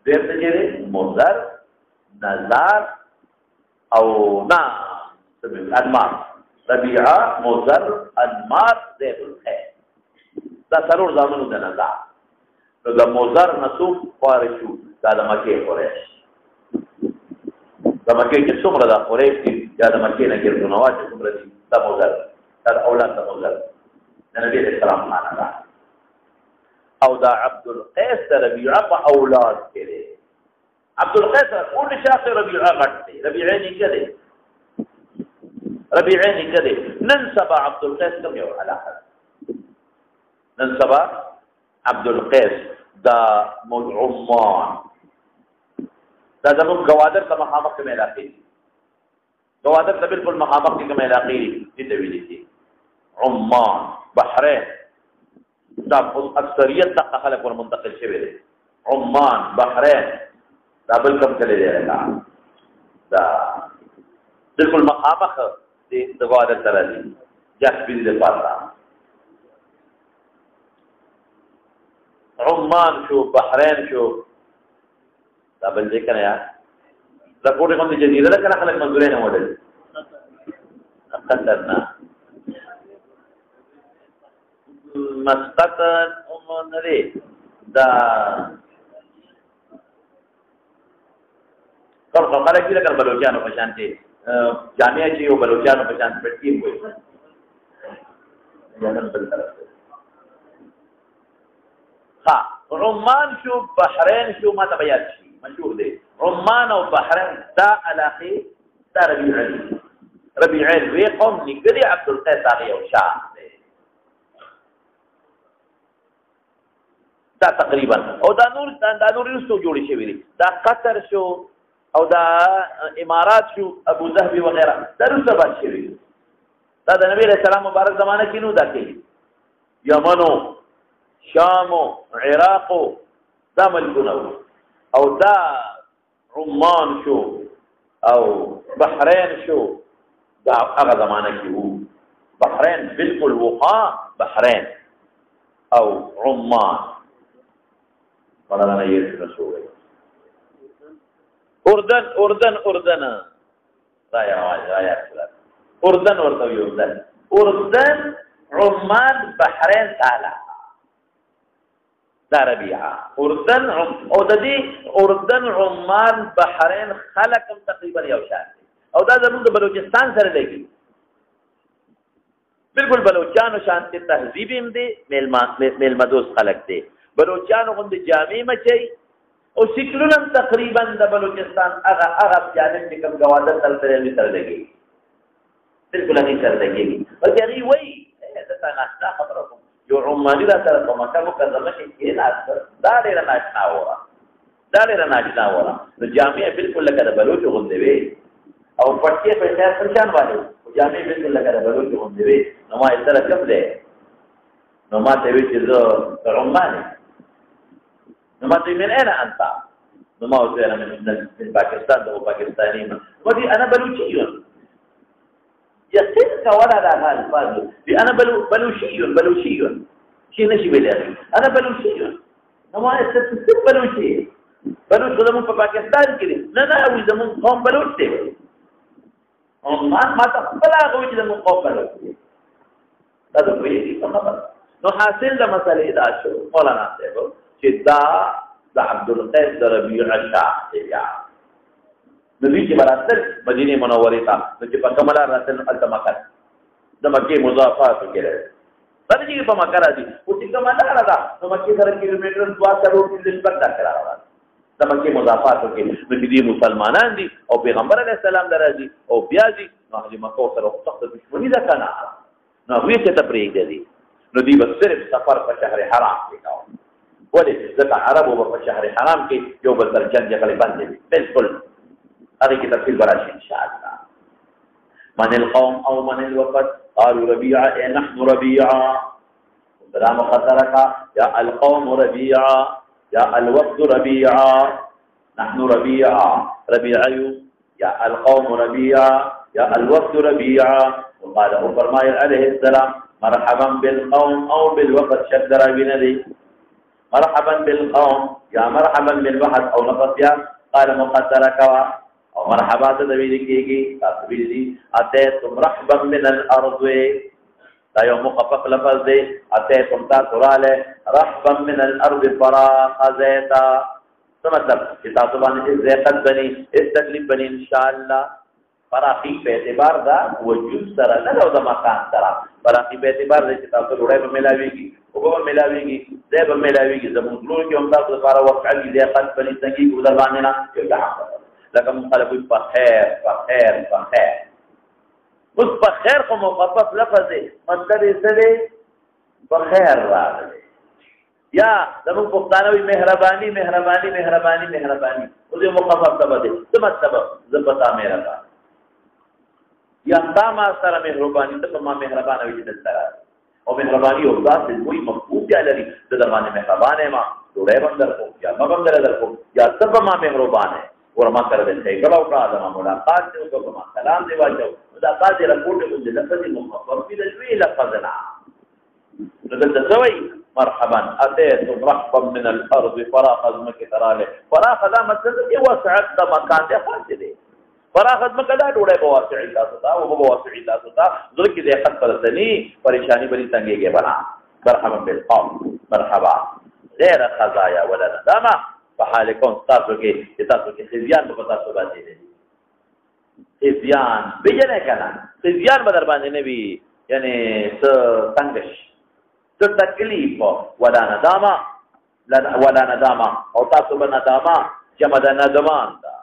دې ته مضر نظار او نا انمار ربيعه مضر انمار زید الخير دا سرور زامنو د نظار نو د مضر نسوب فارشو دا د مکه قریش د مکه کې څومره د قریش دي یا د مکه نه ګرځو نواز څومره دي د مضر دا اولاد د مضر د نبی رسول الله معنا او دا عبد القيس ربيعه په اولاد کې دی عبد القيس كل شخص ربيعه غټي ربيعين كده ننسب عبد القيس كم يوم على حد ننسب عبد القيس دا عمان دا زمون گوادر ته مخامخ کې علاقې گوادر ته بالکل مخامخ کې کوم علاقې دي د ویلې دي عمان بحرین دا اکثریت د خلک ور منتقل شوی دي عمان بحرین دا بل کم کړي دی دا بالکل مخامخ دي د گوادر سره دي جاسپین د پاتہ عمان شو بحرین شو دا بل ذکر یا دا کوټه کوم دي جزیره ده کنه خلک منځوري نه وړل قطرنا مسقط عمره دا کوم خلک دي لکه بلوچستان په شانتي جامعه چې یو بلوچستان په شانتي پټي وي یمن بل طرف ها عمان شو بحرین شو ما تبيات شي مشهور دي عمان او بحرين دا علاقه دا ربيعين وي قوم نګري عبد القيس هغه یو شاه دي دا تقریبا او دا نور رسو جوړی شوی دي دا قطر شو او دا امارات شو ابو ظبي وغيرها دا رسو باد شوی دي دا د نبی رسول الله مبارک زمانه کې نو دا کې یمنو شامو عراقو دا ملکونه او دا عمان شو او بحرین شو دا هغه زمانه کې وو بحرین بالکل وقا بحرین او عمان ولا یې رسول اردن رایا اردن ورته اردن عمان بحرین تعالی دا ربيعه اردن او د دې اردن عمان بحرین خلقم تقریبا یو شان او دا زموږ د بلوچستان سره لګي بالکل بلوچستان شانتي تهذیب هم دي میلمدوس خلق دي بلوچستان غوند جامع مچي او سیکلونم تقریبا د بلوچستان هغه جانب کې کوم گوادر تل سره لګي بالکل نه سره لګي بلکې هغه وایي دا تاسو خبره کوم یو عماني دا سره په مکه مکرمه کې دا ډېر ناشنا وره نو جامع بالکل لکه د بلوچ غوندې وي او پټکي په ځای پرشان والے جامع بالکل لکه د بلوچ غوندې وي نو ما یې سره کوم دی نو ما ته وی چې زه عماني نو ما ته من اين انت نو ما وته انا من باکستان او پاکستاني ودي انا بلوچي يصير ولا لا الفاظ انا بلوشي شيء نشي بلاد انا بلوشي نما استفسر بلوشي بلوش زمون په پاکستان کې نه او زمون قوم بلوش دی ما تخبل هغه چې زمون قوم بلوش دی دا د ویلي په خبر نو حاصل د مسلې دا شو مولانا صاحب چې دا د عبد القيس ربيعه شاه دی نبی چې براتل مدینه منوره ته چې په کملا راتل التمکر د مکه مضافات کې راځي دا چې په مکه راځي او چې کملا راځي نو مکه سره کیلومتر 2 کروڑ د نسبت دا کراوه د مکې مضافاتو کې نو دې مسلمانان دي او پیغمبر علیه السلام درځي او بیا دي نو اهل مکه سره سخت دښمني ده کنه نو هغوی ته پرېږدي نو دوی به صرف سفر په شهر حرام کې کاوه ولې ځکه عربو به په شهر حرام کې یو بل سره جنګ جګړې بندې وي بالکل هغې کې تفصیل به راشي انشاءالله من القوم او من الوفد قالوا ربيعة نحن ربيعة سلام خطرك يا القوم ربيعة يا الوفد ربيعة نحن ربيعة ربيعة يا القوم ربيعة يا الوفد ربيعة وقال فرمائے عليه السلام مرحبا بالقوم او بالوفد شد رابنا لي مرحبا بالقوم يا مرحبا بالوفد او لفظ يا قال مقدرك او مرحبا تدویل کیږي تاسو ویلي اتیتم رحبا من الارض دا یو مخفف لفظ دی اتیتم تاسو راله رحبا من الارض فراخ زیتا څه مطلب چې تاسو باندې زیقت بني تکلیف بني ان شاء الله فراخي په اعتبار دا وجود سره نه او د مکان سره فراخي په اعتبار دی چې تاسو ډوړې په ملاويږي او په ملاويږي دې په ملاويږي زموږ ټول کې هم تاسو لپاره وقع دي زیقت بني څنګه ګذر باندې نه یو لکه مخالفوی بخیر بخیر بخیر اوس بخیر خو مخفف لفظ دی مطلب یې څه دی بخیر راغلی یا زموږ پښتانه وایي مهرباني مهرباني مهرباني مهرباني اوس یو مخفف لفظ دی څه مطلب زه په تا مهربان یا تا ما سره مهرباني ته په ما مهربانه وي چې دلته راځي او مهرباني یو داسې لوی مفهوم بیا لري زه در باندې مهربان یم ډوډۍ به هم درکوم یا مه به هم درکوم یا ته په ما مهربان یې ورما سره د ښېګړه وکړه زما ملاقات دې وکړه زما سلام دې واچو دا بعضې رپورټ غوندې لفظ مخفف وي د لوی لفظ نه نو دلته څه وایي مرحبا اتیتم رحبا من الارض فراخ ځمکې ته راغلی فراخ دا مطلب دی وسعت د مکان دی خاصې دی فراخ ځمکه دا ډوډۍ به واسعي تاسو ته اوبه به واسعي تاسو ته زړه کې دقت پرستني پریشاني به دې تنګېږي بنا مرحبا بالقوم مرحبا غیر خزایا ولا ندامه په حال کون تاسو کې چې تاسو کې خزیان په تاسو باندې دي خزیان بجنه کنه خزیان به در باندې نه وي یعنی څه تنگش څه تکلیف ولا ندامه ولا ندامه او تاسو به ندامه جمع د ندمان ده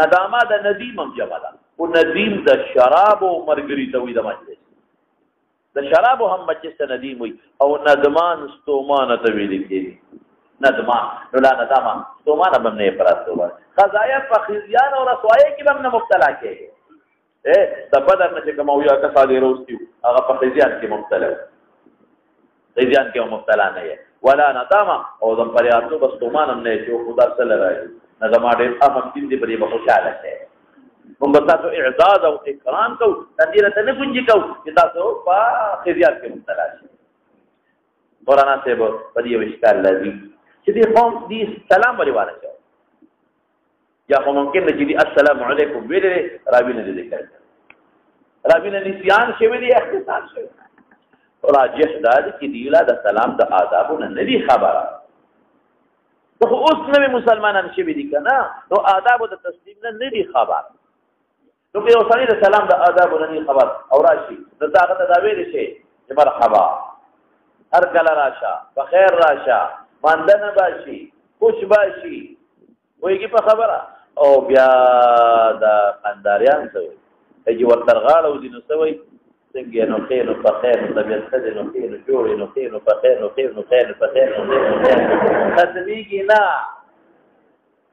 ندامه د ندیم هم جمع ده او ندیم د شراب او مرګري ته وي د مجلس د شراب هم مجلس ته ندیم وي او ندمان ستومان ته ویل کېږي ندمان نو لا ندامه ستومان هم نه پراتو وای قضایا په خزیان او رسوایی کې هم نه مبتلا کېږي د بدر نه چې کوم یو کسا دی روستي هغه په خزیان کې مبتلا خزیان کې مبتلا نه وي ولا ندامه او د پریاتو بستومان هم نه چې خدا سره راځي نظام ډېر اهم دین دی په خوشاله شي موږ تاسو اعزاز او اکرام کو تدیره ته نه پونجي کو چې تاسو په خزیان کې مبتلا شئ مولانا صاحب په دې وشکال لذي چې دې قوم دې سلام ولې شو یا خو ممکن نه چې دې السلام علیکم ویلې راوینه دې ذکر راوینه نسیان شوی دی اختصار شوی راجح دا چې دی لا د سلام د آدابو نه دی خبره خو اوس نوې مسلمانان شوي دي که نه نو آدابو د تسلیم نه دی خبر نو که یو سړی د سلام د آدابو نه دی خبر او راشي نو ته هغه ته دا ویلی شي چې مرحبا هر کله راشه بخیر راشه مانده نه باشي خوش باشي پوهېږي په خبره او بیا د قنداریان څه وایي چې ورته غاړه وځي نو څه وایي څنګه نو خیر نو په خیر نو طبیعت ښه دی نو خیر نو جوړ نو خیر نو په خیر نو خیر نو خیر نو په خیر نو خیر نو خیر ختمېږي نه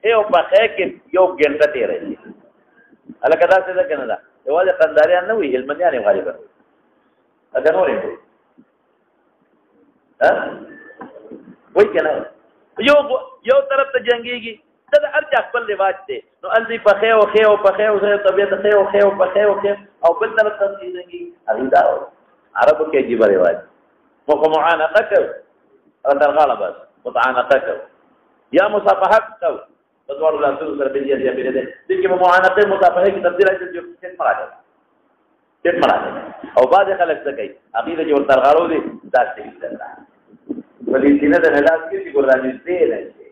ښې او په خیر کې یو ګنټه تېروي هلکه داسې ده که نه ده یوازې قنداریان نه وي هلمندیان یې غالبا هلکه نور یې وایي که نه یو طرف ته جنګېږي دا د هر چا خپل رواج دی نو الځي په خیو خیو په خیو خیو طبیعت خیو خیو په خیو خیو او بل طرف ته جنګېږي هغې دا عربو کې عجیبه رواج مو خو معانقه کوو هغه تر غاړه بس متعانقه کوو یا مصافحه کوو په دواړو لاسونو سره بلیا دی بلیا دی دې کې به معانقه مصافحه کې تبدیل راځي چې ټیټ مراجعه ټیټ مراجعه او بعضې خلک څه کوي هغې ته چې ورته تر غاړو دي داسې ایستل ولې سینه د نلاس کې چې ګور رانږدې نه شي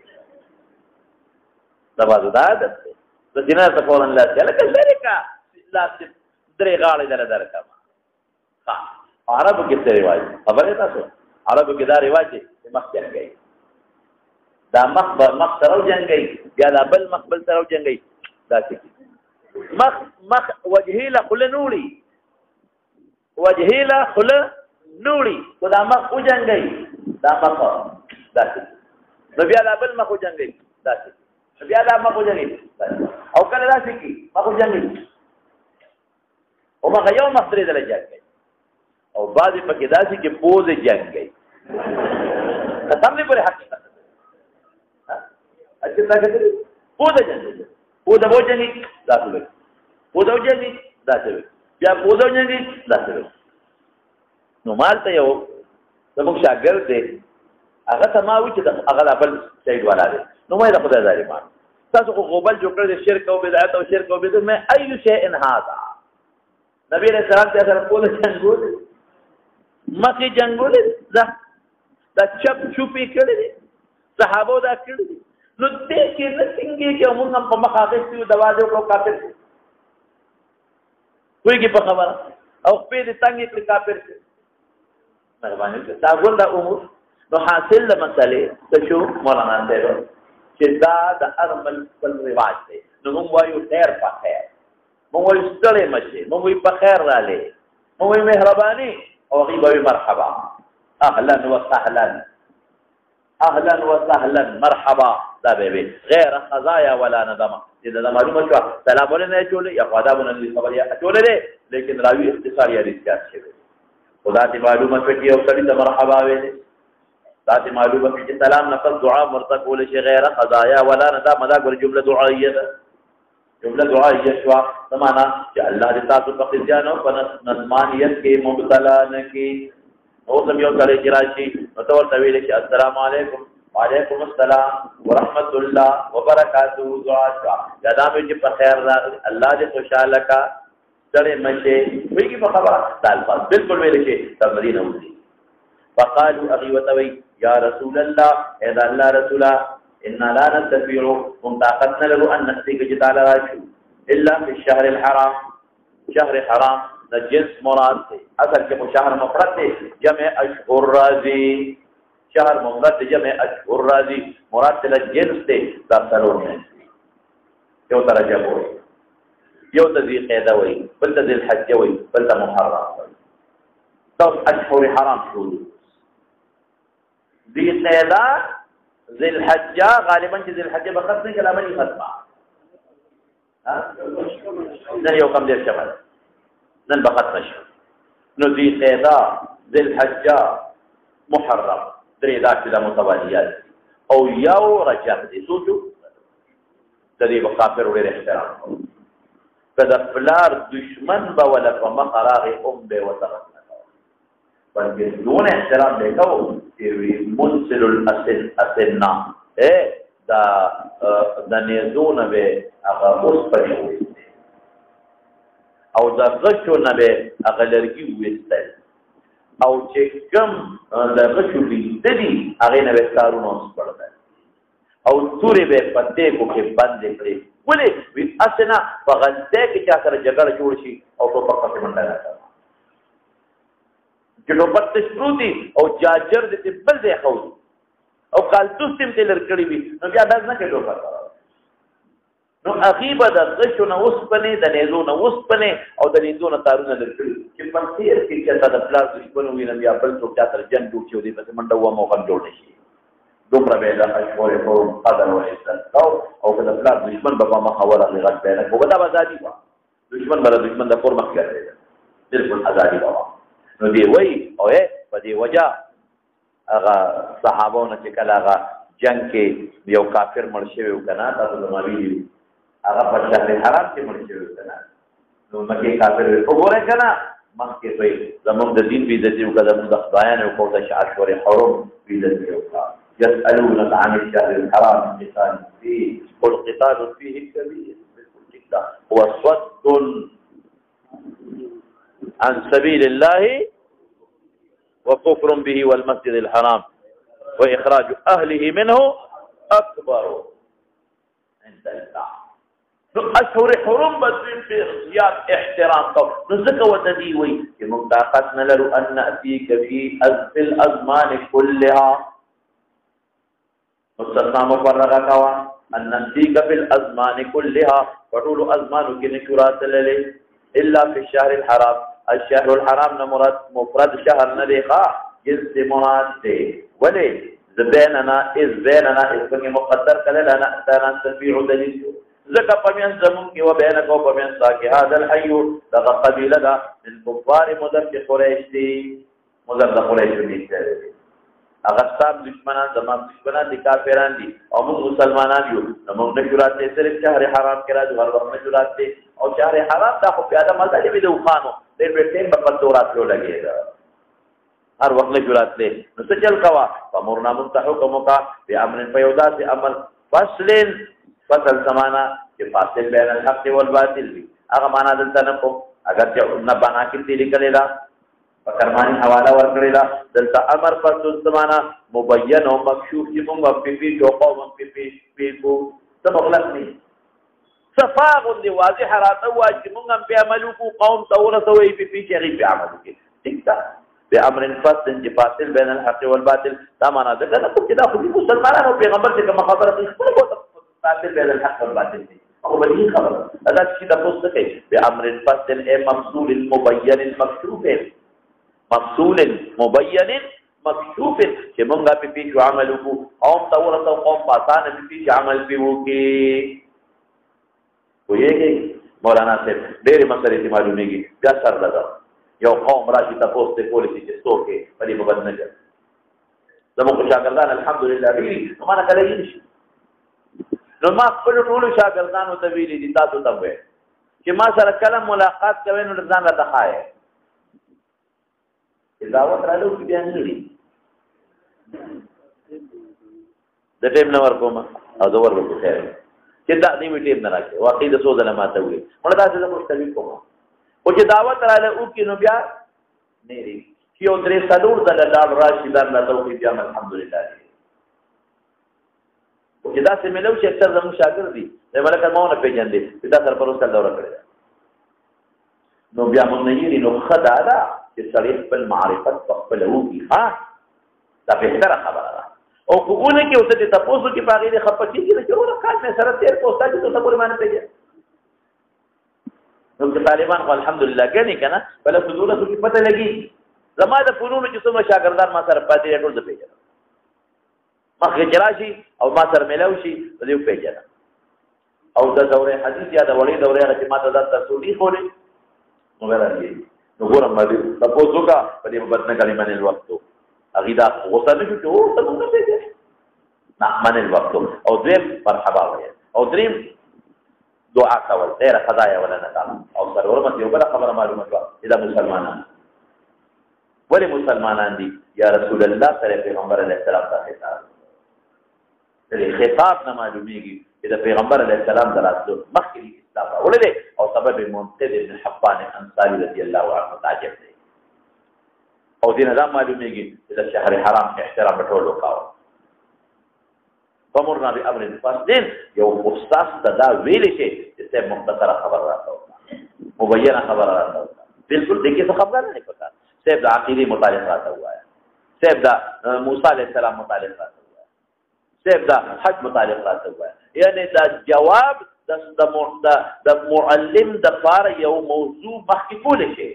دا بازو دا عادت دی د سینه ته فورا لاس لکه شریکه لاس درې غاړې دله درکړم عربو کې څه رواج خبرې تاسو عربو کې دا رواج دی چې مخکې کوي دا مخ سره وجنګي بیا دا بل مخ بل سره وجنګي داسې مخ وجهي له خوله نوړي وجهي له خوله نوړي خو دا مخ وجنګي دا مخ داسې نو بیا دا بل مخ وجنګي داسې بیا دا مخ وجنګي او کله داسې کی مخ وجنګي او مخ یو مخ درې دله جنګي او بعضې پکې داسې کې پوزې جنګي قسم دې پورې حقیقت اچھا تا پوزه جنګي پوزه وجنګي داسې وي پوزه وجنګي داسې وي بیا پوزه وجنګي داسې وي نو مالته یو زموږ شاګرد دی هغه ته ما وایي چې هغه بل سایډ والا دی نو ما یې د خدای ظالمان تاسو خو غوبل جوړ کړی د شرک او بدعت او شرک او بدعت مې اي شیء هذا نبی علیہ السلام ته سره پوزه جنګول مخې جنګول دا چپ چوپی کړی دي صحابو دا کړی دي نو دې کې نه څنګه چې موږ هم په مخ اخیستو دوا دې وکړو کافر کوئی کې په خبره او په دې څنګه کې کافر شي مهرباني دا ګول دا امور نو حاصل د مسلې څه شو مولانا ته چې دا د ارمل خپل رواج دی نو موږ وایو خیر په خیر موږ وایو ستړی مشه موږ وایو په خیر را لې موږ وایو مهرباني او غیبه مرحبا اهلا وسهلا اهلا وسهلا مرحبا دا به غیر خزایا ولا ندم اذا معلومه شو سلام علیکم چولې یا خدابونه دې خبر یا چولې لیکن راوی اختصار یا ریاض شوی خدا دې معلومه چې یو کړي د مرحبا وې ذات معلومه چې سلام نفس دعا مرتق ول شي غیر خزایا ولا ندم دا ګور جمله دعائیه ده جمله دعائیه شو سمانا چې الله دې تاسو په ځان او په نظمانیت کې مبتلا نه کې او سم یو سره چې راشي نو ته ورته ویل چې السلام علیکم وعلیکم السلام ورحمت الله وبرکاتہ دعا دا دې چې په خیر الله دې خوشاله کا سره مشه ویږي په خبره د الفاظ بالکل ویل چې تر مدینه وځي فقالوا اغي وتوي یا رسول الله اذا الله رسولا ان لا نستطيع منطقتنا له ان ناتيك جدال راشو الا في الشهر الحرام شهر حرام دا جنس مراد थे اصل के शहर मफरद थे जमे अशहुर राजी शहर मफरद जमे अशहुर राजी مراد ته جنس थे دا سلونه یو درجه وي یو د ذی قعده وي بل د الحج وي بل د محرم وي دا اشهر حرام شو ذی قعده ذی الحج غالبا ذی الحج بخط نه کلامه ختمه ها نه یو کم دیر شمال نن بخط نشو نو ذی قعده ذی الحج محرم درې دا چې د متوالیات او یو رجب دي سوچو د دې کافر ورې احترام کدا فلار دشمن به ولا په مخراغه به وترک بلکې دون احترام دیکھو چې منسل الاسنا دا د نزون به هغه اوس پښو او دا غشو نه به هغه لرګي وستل او چې کوم د غشو لیدلی هغه نه به کارونه وسپړل او تورې به پدې کو کې باندې کړې ولې وی اسنه په غلطه کې چا سره جګړه جوړ شي او په پخته منډه راځي چې نو پته شروطي او جاجر دې بل ځای خو او کالتوس تیم تل لرکړي وي نو بیا داس نه کېدو پاتہ نو عقیبه د غشو نه وسپنه د نيزو نه وسپنه او د نيزو نه تارونه لرکړي چې په تیر کې چې تا د پلار دښمنو وینم بیا بل څوک چا سره جنگ جوړ شي دې په منډه و مو هم جوړ شي دومره به د اشوره په قدر او عزت او په د پلار دښمن په ما حواله غږ بیان کوو دا ازادي و دښمن بل دښمن د فورمه کې بالکل ازادي و نو دی وای او په دې وجہ هغه صحابهونو چې کله هغه جنگ کې یو کافر مړ شوی وکنا تاسو زموږ هغه په شهر حرام کې مړ شوی وکنا نو مکه کافر وګوره کنا مکه په زموږ د دین په عزت او قدم د بیان او د شعور حرم په عزت او يسألونك عن الشهر الحرام قتال فيه والقتال فيه كبير بالكل جدا هو صد عن سبيل الله وكفر به والمسجد الحرام وإخراج أهله منه أكبر عند الله أشهر حرم بدين في زياد احترام طب نزك وتديوي كمنطاقتنا لرو أن نأتيك في الأزمان كلها مستثنا مفرغه کوا ان نسیک فی الازمان كلها وطول ازمان کې نشورات للی الا فی الشهر الحرام الشهر الحرام نه مراد مفرد شهر نه دی ښا جنس مراد دی ولی بیننا اذ څنګه مقدر کړل انا تنفيع دلیل ذکر پمین زمون کې و بینک او پمین ساکه هذا الحي دغه قبیله دا من کفار مذر قریش دی مذر د قریش دی اگر صاحب دشمنان زمان دشمنان دي کافران دي او موږ مسلمانان یو نو موږ نشورات دي صرف شهر حرام کې راځو هر وخت نشورات دي او شهر حرام دا خو پیاده مزه دی د وخانو ډېر به ټیم په پتورات لو لګیږي هر وخت نشورات دي نو څه چل کوا امرنا مستحکم کا به امر فیودات امر فصل سمانا چې فاصل بین الحق والباطل وي هغه معنا دلته نه کو اگر چې نه بنا کې دي لیکل دا فکرمانی حواله ورکړی دا دلته امر فصل سمانا مبین او مکشوف چې موږ په جو قوم په کو څه مغلق نه صفاغ دی واضح راته وای چې موږ په عملو کو قوم تورثوي په چې غي په عمل کې ٹھیک ده به امر فصل چې فاصل بین الحق والباطل دا معنا ده چې دا خو مسلمانانو پیغمبر څخه خبره خپل فاصل بين الحق والباطل او بلي خبر هذا شيء تفصيل كيف بامر فصل مفصول مبين مكشوف مفصول مبين مكشوف چې مونږه په پیښو عمل وکړو او تورث او قوم پاسانه په پیښ عمل پیوږي وایي مولانا صاحب ډېر مسلې چې معلومیږي بیا سر لګا یو قوم راځي تاسو ته پولیسي چې څوکې په دې باندې نه زموږ شاګردان الحمدلله ویلي نو معنا کله یې نشي نو ما خپل ټول شاګردانو ته ویلي دي تاسو ته وایي چې ما سره کله ملاقات کوي نو ځان راته خایي دعوت راځو چې بیا نه لري د ټیم نه ورکوم او دا ورکو خیر چې دا دې ټیم نه راځي واقعي د سوزه نه ماته وي مړه تاسو ته مشترک کوم او چې دعوت رااله او کې نو بیا نه لري چې او درې سلور د لال راشي د الله توفیق بیا الحمدلله او چې دا څه ملو چې اکثر زموږ شاګرد دي د ملک ماونه پیژندې دا سره پروسه دوره کړی نو بیا مونږ نه یې نو خدا دا چې سړی خپل معرفت خپل وږي ها دا به تر خبره ده او کوونه کې اوسه ته تاسو کې باغې د خپتي کې چې ورو کال مې سره تیر کوستا چې تاسو پورې باندې پیژنې نو طالبان خو الحمدلله کني کنه بل فضوله کې پته لګي زما د فنون چې څومره شاګردان ما سره پاتې ټول د پیژنه مخکې راشي او ما سره ملاوي شي د دې پیژنه او د دوره حدیث یا د وړي دوره چې ما ته د تسولی خوري نو راځي نو ګورم باندې تاسو کا په دې بدن کلمه نه وخت اغیدا غوسه نه شو ته موږ ته دې نه من الوقت او دریم مرحبا وایي او دریم دعا کول ډېر خدای ولا نه تعالی او ضرورت یو بل خبره معلومه شو دا مسلمانان ولی مسلمانان دي یا رسول الله سره پیغمبر علیه السلام ته خطاب دې خطاب نه معلومیږي چې د پیغمبر علیه السلام دراتلو مخکې اسلام ولې او سبب منتدب بن حبان انصاری رضی الله عنه تعجب دی او دې نه معلومیږي چې د شهر حرام احترام ټول وکاو فمرنا بامر فصل یو استاد دا ویل شي چې مختصره خبر راځو مبینه خبر راځو بالکل دغه څه خبره نه پکار سیب دا عقیدی متعلق راته ہوا ہے سیب دا موسی علیہ السلام متعلق راته ہوا ہے سیب دا حج متعلق راته ہوا ہے یعنی دا جواب د معلم د فار یو موضوع مخکول شي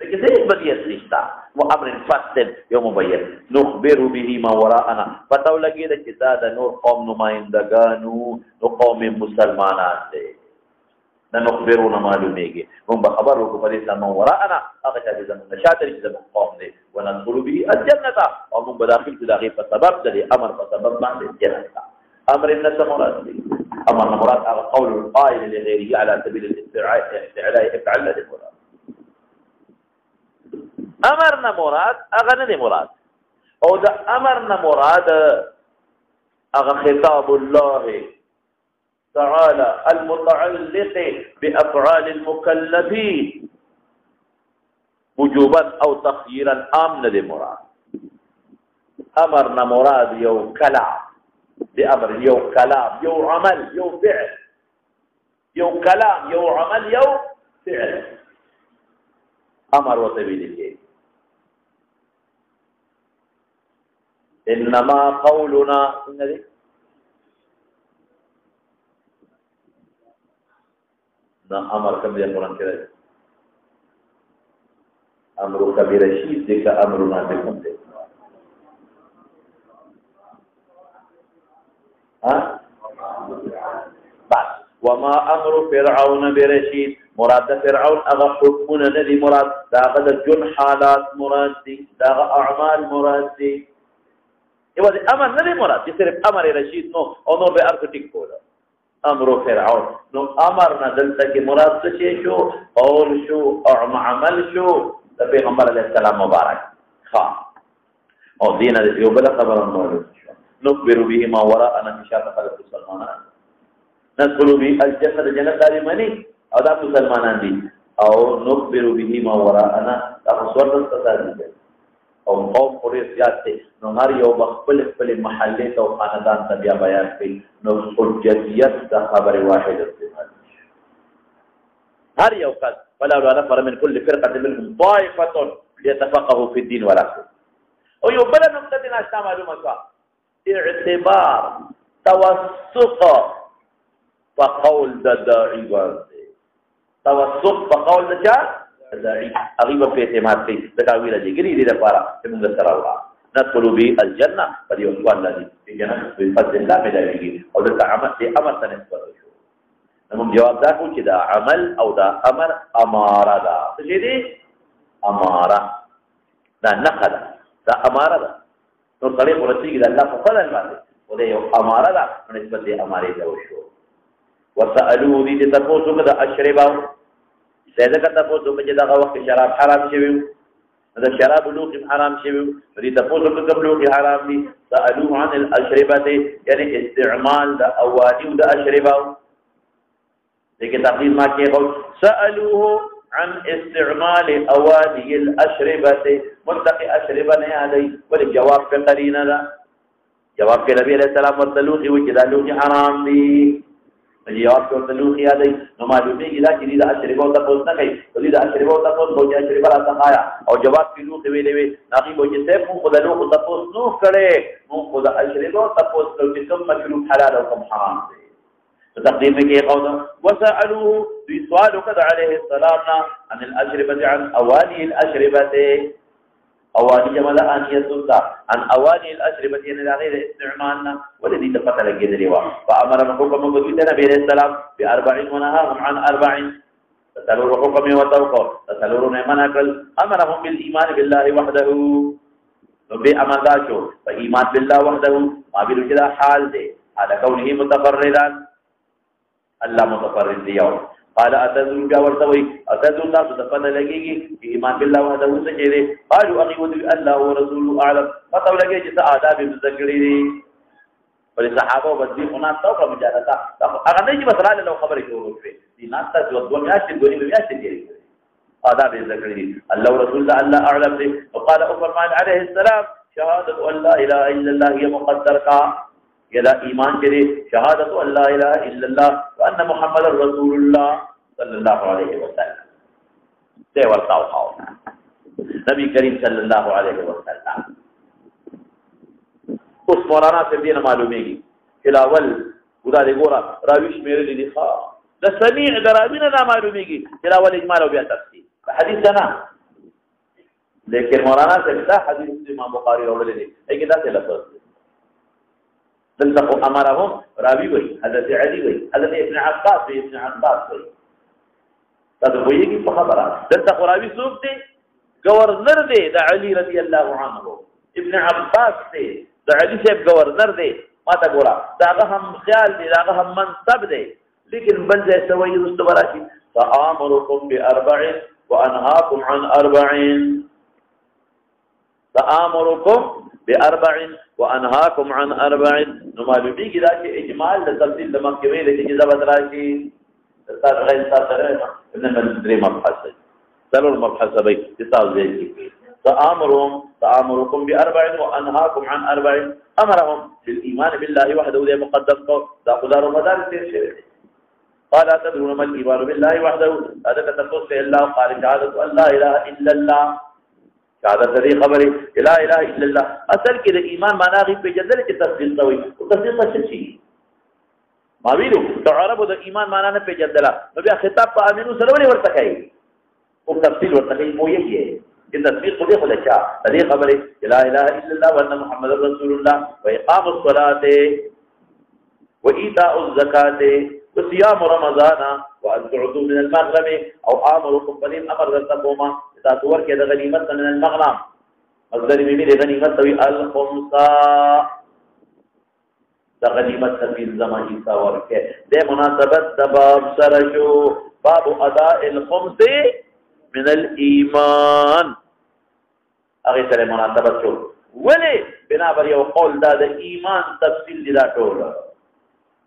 دغه څه بدیت نشتا و امر فصل یو مبین نخبر به ما وراءنا پتو لګی د چې دا د نور قوم نمائندگانو نو قوم مسلمانان دي نه نخبرونه معلومیږي موږ به خبر وکړو په دې سم وراءنا هغه چې زموږ شاته چې زموږ قوم دي وندخل به الجنه او موږ داخل کې دغه په سبب د امر په سبب باندې جنت امر الناس مراد دي امر مراد هغه قول القائل لغيره على سبيل الاستعلاء افعل ذلك امرنا مراد هغه نه مراد او د امرنا مراد هغه خطاب الله تعالى المتعلق بأفعال المكلفين وجوبا أو تخييرا آمن دي مراد أمرنا مراد يو كلام بأمر يو كلام يو عمل يو فعل يو كلام يو عمل يو فعل أمر وتبيل الجيد انما قولنا څنګه دی دا امر کوم دی قرآن کې راځي امر کبیر شی دې کا امرنا بكم دی بس وما امر فرعون برشید مراد فرعون اغا حکمون ندی مراد داغا دا جن حالات مراد دی داغا اعمال مراد دی یہ دی امر ندی مراد دی صرف امر رشید نو او نو بے ارک ٹک کولا امر فرعون نو امر ندلتا کی مراد سشی شو قول شو عمل شو دا پیغمبر علیہ السلام مبارک خواہ او دینا دی یو بلا خبر مولد شو نخبرو بیه ما وراءنا نشاط خلق مسلمانان ندخلو بیه الجنة جنت داری منی او دا مسلمانان دی او نخبرو بیه ما وراءنا دا مصورت تصادی دی او قوم پوری سیاد تی نو هر یو بخبل اخبل محلی تا و خاندان تا بیا بیان کی نو حجتیت دا خبر واحد استعمال هر یو قد ولا نفر من كل فرقة منهم طائفة ليتفقهوا في الدين والعقل او یو بلا نقطة ناشتا معلومة اعتبار توسق فقول داعی ورده توسق فقول داعی اغیبا په اعتماد کوي تکاویل دي ګری دي لپاره چې موږ سره وړا ندخلوا به الجنه فليقوى الذي في جنة بفضل الله مداري او دا عمل دي امر تنسبت شو نو جواب دا کو چې دا عمل او دا امر اماره ده څه دي اماره دا نقل دا اماره ده نو کله ورته کې الله په فضل باندې او دا یو اماره ده نسبت دي اماره ته وشو وسالو دي تاسو کده اشربا سیده کته تاسو چې دا وخت شراب حرام شوی دا شراب لوق حرام شوی دي تاسو کوم لوق حرام دي سالو عن الاشربه یعنی استعمال دا اوادي دا اشربا لیکن تقدیر ما کې هو سالوه عن استعمال اوادي الاشربه ملتقي اشربه نه علي ول جواب په قرینه دا جواب کې نبی عليه السلام ورتلوخي و چې دا لوخي حرام دي جواب کې ورتلوخي یادای نو معلومه کې دا چې دا اشربه او تاسو نه کوي ولې دا اشربه او تاسو به اشربه راته خایا او جواب کې لوخي ویلې وي ناقي به چې سیف خو دا لوخ تاسو نو کړي نو خو دا اشربه او تاسو چې کوم مشروب حلال او کوم حرام دي تقديم کې قوله وسألوه بسؤال قد عليه السلام عن الأشربة عن أواني الأشربة أواني جمال آنية سلطة عن أواني الأشربة يعني غير استعمالنا والذي تفتل الجدروا فأمر حكم مقبولة نبي عليه السلام ب4 ونهاهم عن 4 تسألوا حكم وتوقع تسألوا نعمان أكل أمرهم بالإيمان بالله وحده بأمر ذاته فإيمان بالله وحده ما بلو حال ده على كونه متفردا الله متفرد دی او قال اتذل بیا ورته وي اتذل تاسو ته پته لګيږي چې ایمان بالله وحده څه کې دي قالوا اقيموا الله ورسوله اعلم پته لګي چې آداب ذکرې دي ولې صحابه بدي خنا توګه مجالسه هغه نه چې مسله لو خبرې جوړ کړې دي نه تاسو دوه میاشتې دي آداب ذکرې دي الله ورسول الله اعلم دي وقال فرمان عليه السلام شهاده ان لا اله الا الله هي مقدر کا يلا ایمان کرے شهادت ان لا اله الا الله وان محمد رسول الله صلى الله عليه وسلم ته ورتاو نبی کریم صلی الله علیه وسلم اوس مولانا سے دین معلومیږي تلاول خدا دې ګورا راویش مېره دي ښا د سمیع دراوینه نه معلومیږي تلاول اجمال او بیا تفصیل حدیث نه لیکن مولانا سے دا حدیث امام بخاری راوړل دي اګه دا څه لفظ دلته امرهم راوی وي حضرت علی وي حضرت ابن عباس وي تاسو وایي په خبره دلته راوی څوک دی گورنر دی د علی رضی الله عنه ابن عباس دی د علی صاحب گورنر دی ما ته ګورا داغه هم خیال دی داغه هم منصب دی لیکن بل ځای سوي رستوراشي فامركم ب4 وانهاكم عن 4 فامركم ب4 وانهاكم عن 4 نو معلومی کی دا چې اجمال د تفصیل د مخکوي د اجازه بدراشي تاسو غیر تاسو ابن مدري مبحث ضرور مبحث به تاسو دې تامركم ب4 وانهاكم عن 4 امرهم بالايمان بالله وحده ذي مقدم ذا قدر مدار شيء قال تدرون ما الايمان بالله وحده هذا تتصل الله قال شهاده ان لا اله الا الله شهادت دې خبره لا اله الا الله اصل کې د ایمان معنا غي په جدل کې تصدیق کوي او تصدیق څه شي ما ویلو د عربو د ایمان معنا نه په جدل نو بیا خطاب په امینو سره ورته کوي او تفصیل ورته کوي مو یې چې تصدیق خو دې خلچا دې خبره لا اله الا الله وان محمد رسول الله واقام الصلاه وايتاء الزكاه وصيام رمضان وان تعدوا من المغرب او امركم بهم امر ذاتكما اذا تور کې د غنیمت من المغنم مصدر می د غنیمت وی الخمسا د غنیمت تفصیل زما حصہ ورکه د مناسبت د باب سره شو باب اداء الخمس من الايمان هغه سره مناسبت شو ولی بنا بر یو قول دا د ایمان تفصیل دی دا ټول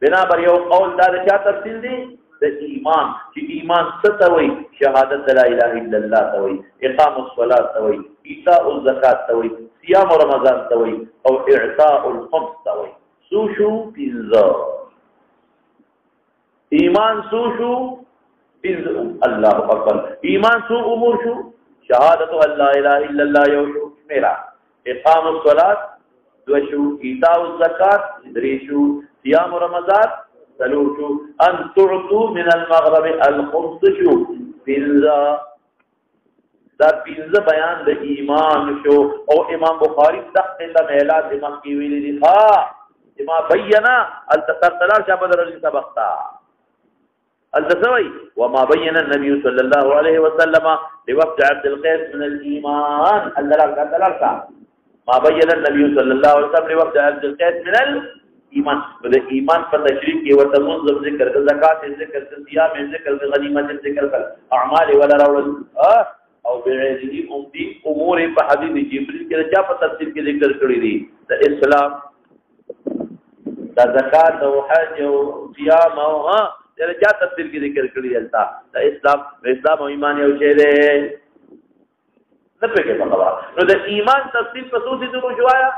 بنا بر یو قول دا د چا تفصیل دی د ایمان چې ایمان څه ته وایي شهادت لا اله الا الله ته وایي اقام الصلاه ته وایي ایتاء الزکات ته وایي صيام رمضان ته وایي او اعطاء الخمس ته وایي سو شو پنځه ایمان سو شو پنځه الله اکبر ایمان سو امور شو شهادت لا اله الا الله یو شو میرا اقام الصلاه دو شو ایتاء الزکات درې شو صيام رمضان سلو شو ان تعطوا من المغرب الخمس شو پنځه دا پنځه بیان د ایمان شو او امام بخاری دغه ته میلاد امام کی ویلي دي ها ما بینا التقرر شابه رجل سبقتا التسوي وما بين النبي صلى الله عليه وسلم لوفد عبد القيس من الايمان الدلالة ما بين النبي صلى الله عليه وسلم لوفد عبد القيس من الايمان بده ایمان په تشریح کې ورته منظم ذکر د زکات ذکر د صيام ذکر د غنیمت ذکر د اعمال ولا راول او بغیره امدی امور په حدیث جبرئیل کې چا په تفصیل کې ذکر کړی دي د اسلام د زکات او حج او صيام او دغه چا تفصیل کې ذکر کړی دی د اسلام او ایمان یو شی دی نه پکې خبره نو د ایمان تفصیل په څو دي شوایا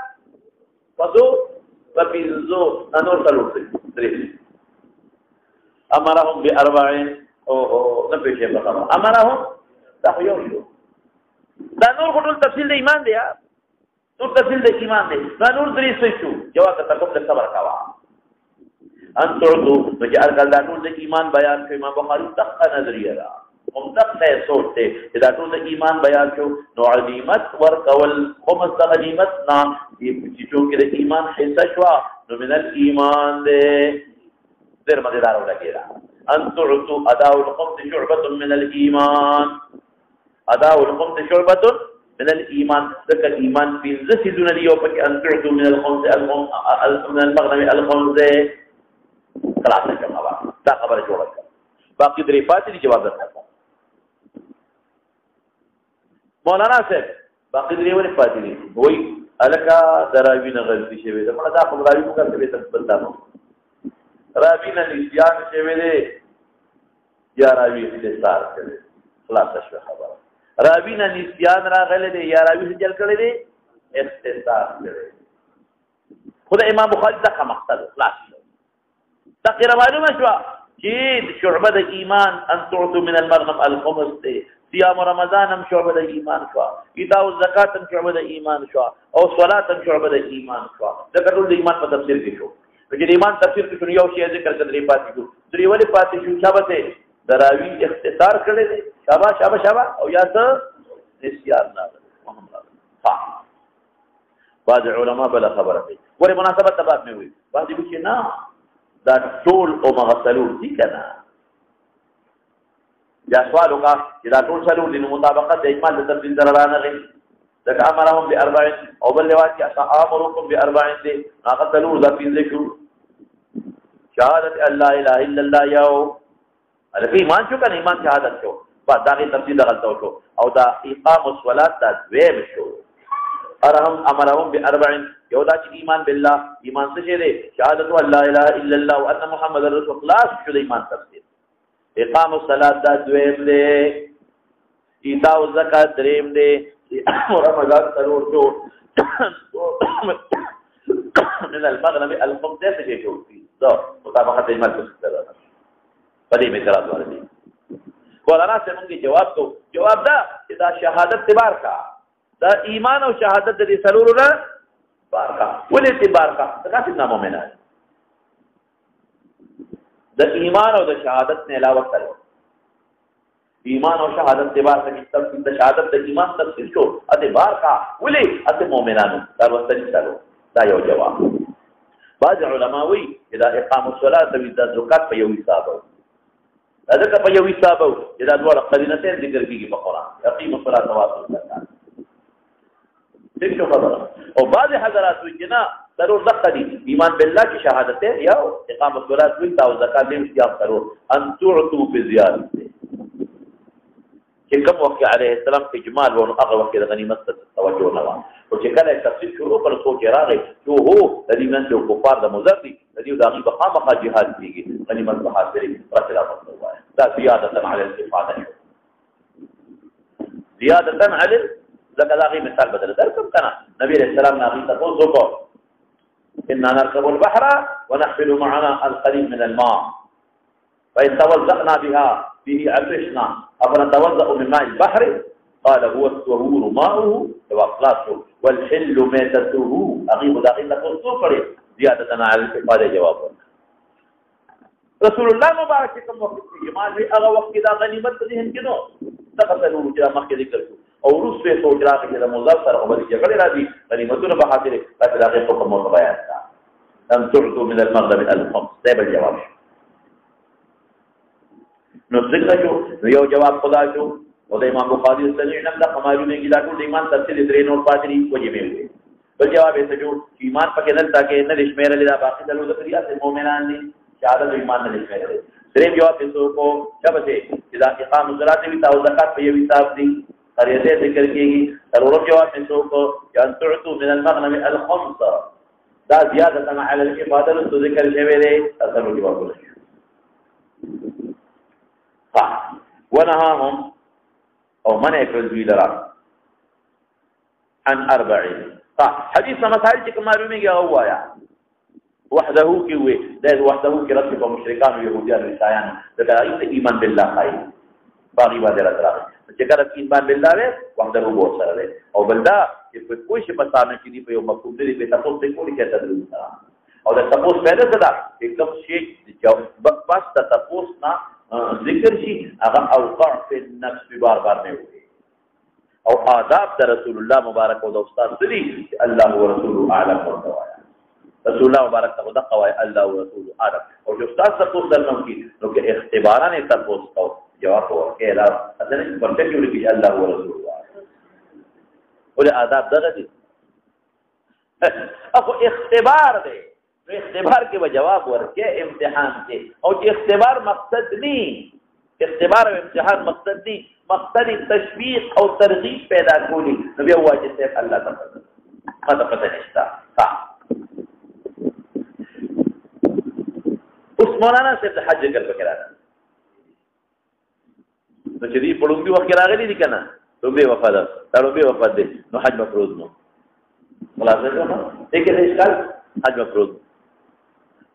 پدو وبيزو انور تلوت درې امرهم باربعين او نه پکې خبره امرهم دا یو شو دا نور ټول تفصیل د ایمان دی نور تفصیل د ایمان دی دا نور درې څه شو جواب ته کوم صبر کاوه ان تعدو چې ارکل دا ټول د ایمان بیان کوي امام بخاری دغه نظریه را هم دغه سوچ ته چې دا ټول د ایمان بیان شو نو غنیمت ورکول خمس د غنیمت نه چې چې د ایمان حصہ شو نو من الايمان دې ډېر مزیدار ولګیرا ان تعدو اداء الخمس شعبه من الايمان اداء الخمس شعبه من الايمان ذکر ایمان په ذکر دی او په ان تعدو من الخمس من المغرب الخمس خلاص کړه دا خبره جوړه کړه باقي درې پاتې دي جواب درکړم مولانا صاحب باقي درې ورې پاتې دي وای الکا دراوی نه غلطي شوی دا مړه دا خبره مو کوي ته بلدانو راوی نه نسيان شوی دی یا راوی اختصار کړي خلاص شو خبره راوی نه نسيان راغله دی یا راوی جل کړي دی اختصار کړي خدای امام بخاری دا مقصد خلاص تقریر معلومه شو چې شعبه د ایمان ان تعطوا من المغنم الخمس صيام رمضان هم شعبه د ایمان شو ایتاء الزکات هم شعبه د ایمان شو او صلات هم شعبه د ایمان شو دا ټول د ایمان په تفسیر کې شو چې د ایمان تفسیر کې یو شی ذکر کړی پاتې شو درې ولې پاتې شو شابه دراوی اختصار کړی دی شابه او یا څه نسيان نه محمد ها بعض علما بل خبره کوي ورې مناسبت تبات مې وي بعض چې نه دا ټول او مغسلون دي کنه یا سوالو کا چې دا ټول سلو د مطابقت د ایمان د تفصیل سره رانغی ځکه امرهم باربعين او بل لوات چې امركم باربعين دي هغه سلو د پنځه شو شهادت الله اله الا الله یو الکه ایمان شو کنه ایمان شهادت شو بعد دا تفصیل غلطه شو او دا اقام الصلاه دا دویم شو امرهم باربعين یو دا چې ایمان بالله ایمان څه دی شهادت الله اله الا الله وان محمد رسول الله شو د ایمان تفسیر اقام الصلاه دا دویم دی ایتاء الزکات دریم دی رمضان ضرور شو من المغرب الخمس څه شو دا مطابقت ایمان تفسیر پدې می اعتراض ورته مولانا سے مونږ جواب دا چې دا شهادت اعتبار کا دا ایمان او شهادت دې سرور نه بارکا ولې دې بارکا دا څه نامو مینه د ایمان او د شهادت نه علاوه کړو ایمان او شهادت دې بار کې تفصیل د شهادت د ایمان تفصیل شو اته بارکا ولې اته مؤمنانو دا ورته چلو دا یو جواب بعض علما وی اذا اقام الصلاه او د زکات په یو حساب دا ځکه په یو حساب دا ډول قرینتين ذکر کیږي په قران اقیم الصلاه و اتو الزکات ٹھیک شو خبره او بعض حضرات وی جنا ضرور دقدي ایمان بالله کی شهادت یا اقام الصلاه و زکات دې اختیار ضرور ان تعطوا بزياده چې کوم وخت عليه السلام په اجمال ونه هغه وخت د غنیمت توجه نه و او چې کله تفصیل شروع پر سوچ راغی چې هو د دې من چې کفار د مزري د دې د غیب خامخا جهاد کیږي غنیمت په حاصل رسول الله وایي دا زیاده علی الاستفاده زیاده علی ذکر دا غي مثال بدل درکم کنه نبی رسول الله نبی تاسو کو ان نركب البحر ونحمل معنا القليل من الماء فإن توزعنا به عطشنا أفنتوزأ من ماء البحر قال هو الطهور ماؤه وأخلاصه والحل ميتته أغيب داخل تقول زيادة على الإفادة جواب رسول الله مبارك كم وقت ایمان وی هغه وخت دا غنیمت ذهن کې نو تقتلوا چې مخکې ذکر شو او روس په سوچ راغی چې د موزل سره خبرې جګړې راځي غنیمتونه به حاصل کړي دا هغه حکم او بیان ده لم تعطوا من المغرب الخمس ده بالجواب نو ذکر شو یو جواب خدا شو او د امام بخاری صحیح نن دا معلومه کې دا ټول ایمان تفصیل درې نور پاتري کوجې مې بل جواب یې جو ایمان پکې نه تاکي نه لشمیر لري باقي دلو ذکریا سے مؤمنان دي شهادت ایمان نه لشمیر لري درې جواب یې کو چبته اذا اقام الصلاه وی او زکات په یو حساب دي قریته ذکر کیږي ضرورت جواب یې کو ان تعطوا من المغنم الخمس دا زیاده على الافاده تو ذکر شوی دی اصل جواب ولري ونهاهم او منع کړی لرا عن 40 حدیث مسائل چې کومه هو وایا وحده کې وي دا وحده کې رد په مشرکان او يهوديان عیسایان دا ایمان بالله خای باقي باندې راځي چې کله ایمان بالله وي وحده وو سره دی او بلدا چې په کوم شي په ثانه کې دی په یو مفهوم دی په تاسو ته کولی کې تدریس او دا تاسو پیدا کړه کوم شي چې بس تاسو نه ذکر شي هغه اوقع فی النفس بار بار نه وي او آداب در رسول الله مبارک او د استاد سری الله ورسول اعلم ورتوایا رسول الله مبارک ته د قوای الله ورسول اعلم او جو استاد تاسو درنو کی نو کې اختبارانه تاسو او جواب ورکړه دا اذن پرتګ ویل کی الله ورسول ول آداب دغه دي اخو اختبار دی نو اختبار کې به جواب ورکې امتحان کې او چې اختبار مقصد ني اختبار او امتحان مقصد ني مقصد تشویق او ترغیب پیدا کولی نو بیا واجب دی الله تعالی ماذا پتہ نشتا اوس مولانا صاحب د حج ذکر وکړه نو چې دی په لومبي وخت راغلي دي کنه لومبي وفات دا لومبي وفات دي نو حج مفروض نو خلاص ده ټیک دی اشکال حج مفروض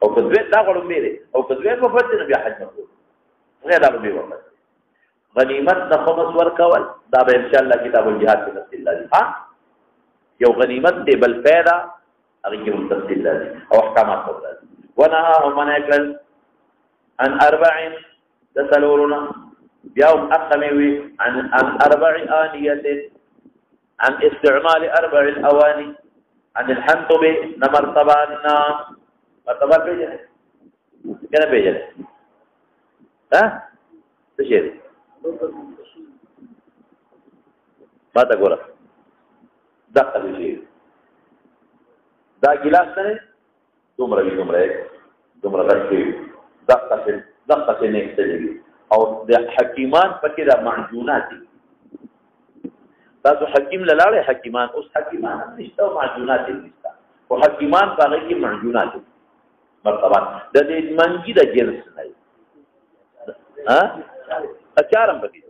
او کذوی دا غړو میره او کذوی په فتنه بیا حج مکو غیر دا به وکړه غنیمت د خمس ور کول دا به ان شاء الله کتاب الجihad کې تفصیل لري ها یو غنیمت دی بل پیدا هغه کې تفصیل لري او احکامات لري ونهاهم من اكل عن 40 تسلورنا بيوم اقمي عن 4 آنية عن استعمال 4 الاواني عن الحنطب نمرتبان مرتبہ پیجنے کیا نہ پیجنے ہاں تشیر بات گورا دقا تشیر دا گلاس نے دومره غشي دقا سے نیک تجری او د حکیمان پکې دا معجونات تاسو حکیم لاله حکیمان اوس حکیمان نشته معجونات نشته او حکیمان هغه کې معجونات مرتبه د دې منګي د جنس نه ها اچارم پکې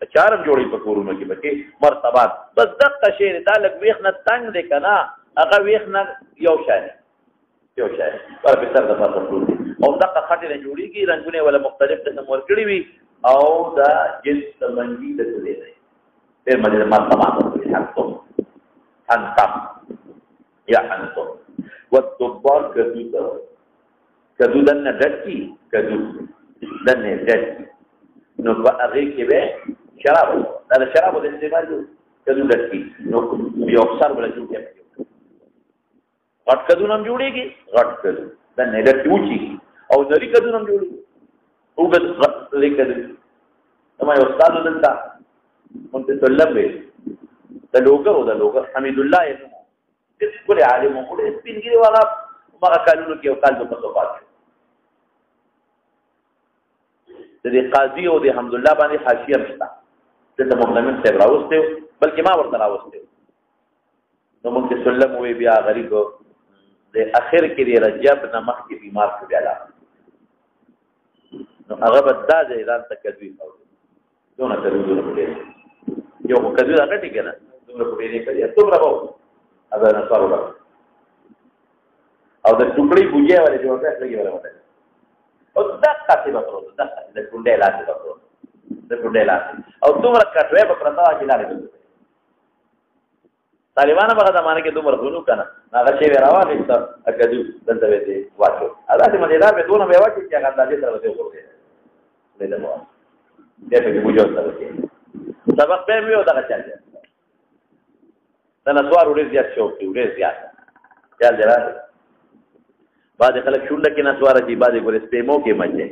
اچارم جوړي په کورونو کې پکې مرتبه بس دقه شی دا لګ ویخ نه تنگ دی کنه هغه ویخ نه یو شای پر په سر د پاتو او دقه خټه نه جوړيږي رنگونه ولا مختلف قسم ورکړي وي او دا جنس د منګي د څه دی ډېر مجلس مرتبه حنطم حنطم یا حنطم والدبار کدو ته کدو دنه ډک کی کدو دنه ډک کی نو په هغه کې به شراب دا شراب د استعمال کدو ډک کی نو یو اکثر بل جوړ غټ کدو نم جوړيږي غټ کدو دنه ډک وچی او نری کدو نم جوړيږي وګد لیکدو نو یو استاد دلته مونږ ته لمبه د لوګر حمید الله یې د کله عالم مو د سپینګری والا ما کالونو کې او کال په توپات د دې قاضي او د حمد الله باندې حاشیه مشتا د مؤمن صاحب راوسته بلکې ما ورته راوسته نو مونږ ته سلم وی بیا غریب د اخر کې د رجب نه مخکې بیمار شو بیا نو هغه بدا د ایران تکدوی او دونه ترونه وړي یو کدو دا ټی کنه دومره په دې کې څومره وو هغه نه سوال او د ټوکړي بوجه والے جوړ کړل کېږي ورته او دا کاتې وکړو دا د ګونډه لاته وکړو د ګونډه لاته او دومره کټوي په پرتا کې لاره دي طالبانو هغه زمانه کې دومره غونو کنه هغه شی راوړل چې اکدو دلته وته واچو هغه چې مزیدار به دونه به واچو چې هغه اندازې سره وته وکړي دې مو دې په بوجو سره سبق به مې ودا چل دا نسوار ورې زیات شو ورې زیات چل جلا بعد خلک شونډه کې نسوار دي بعد ګور سپېمو کې مجه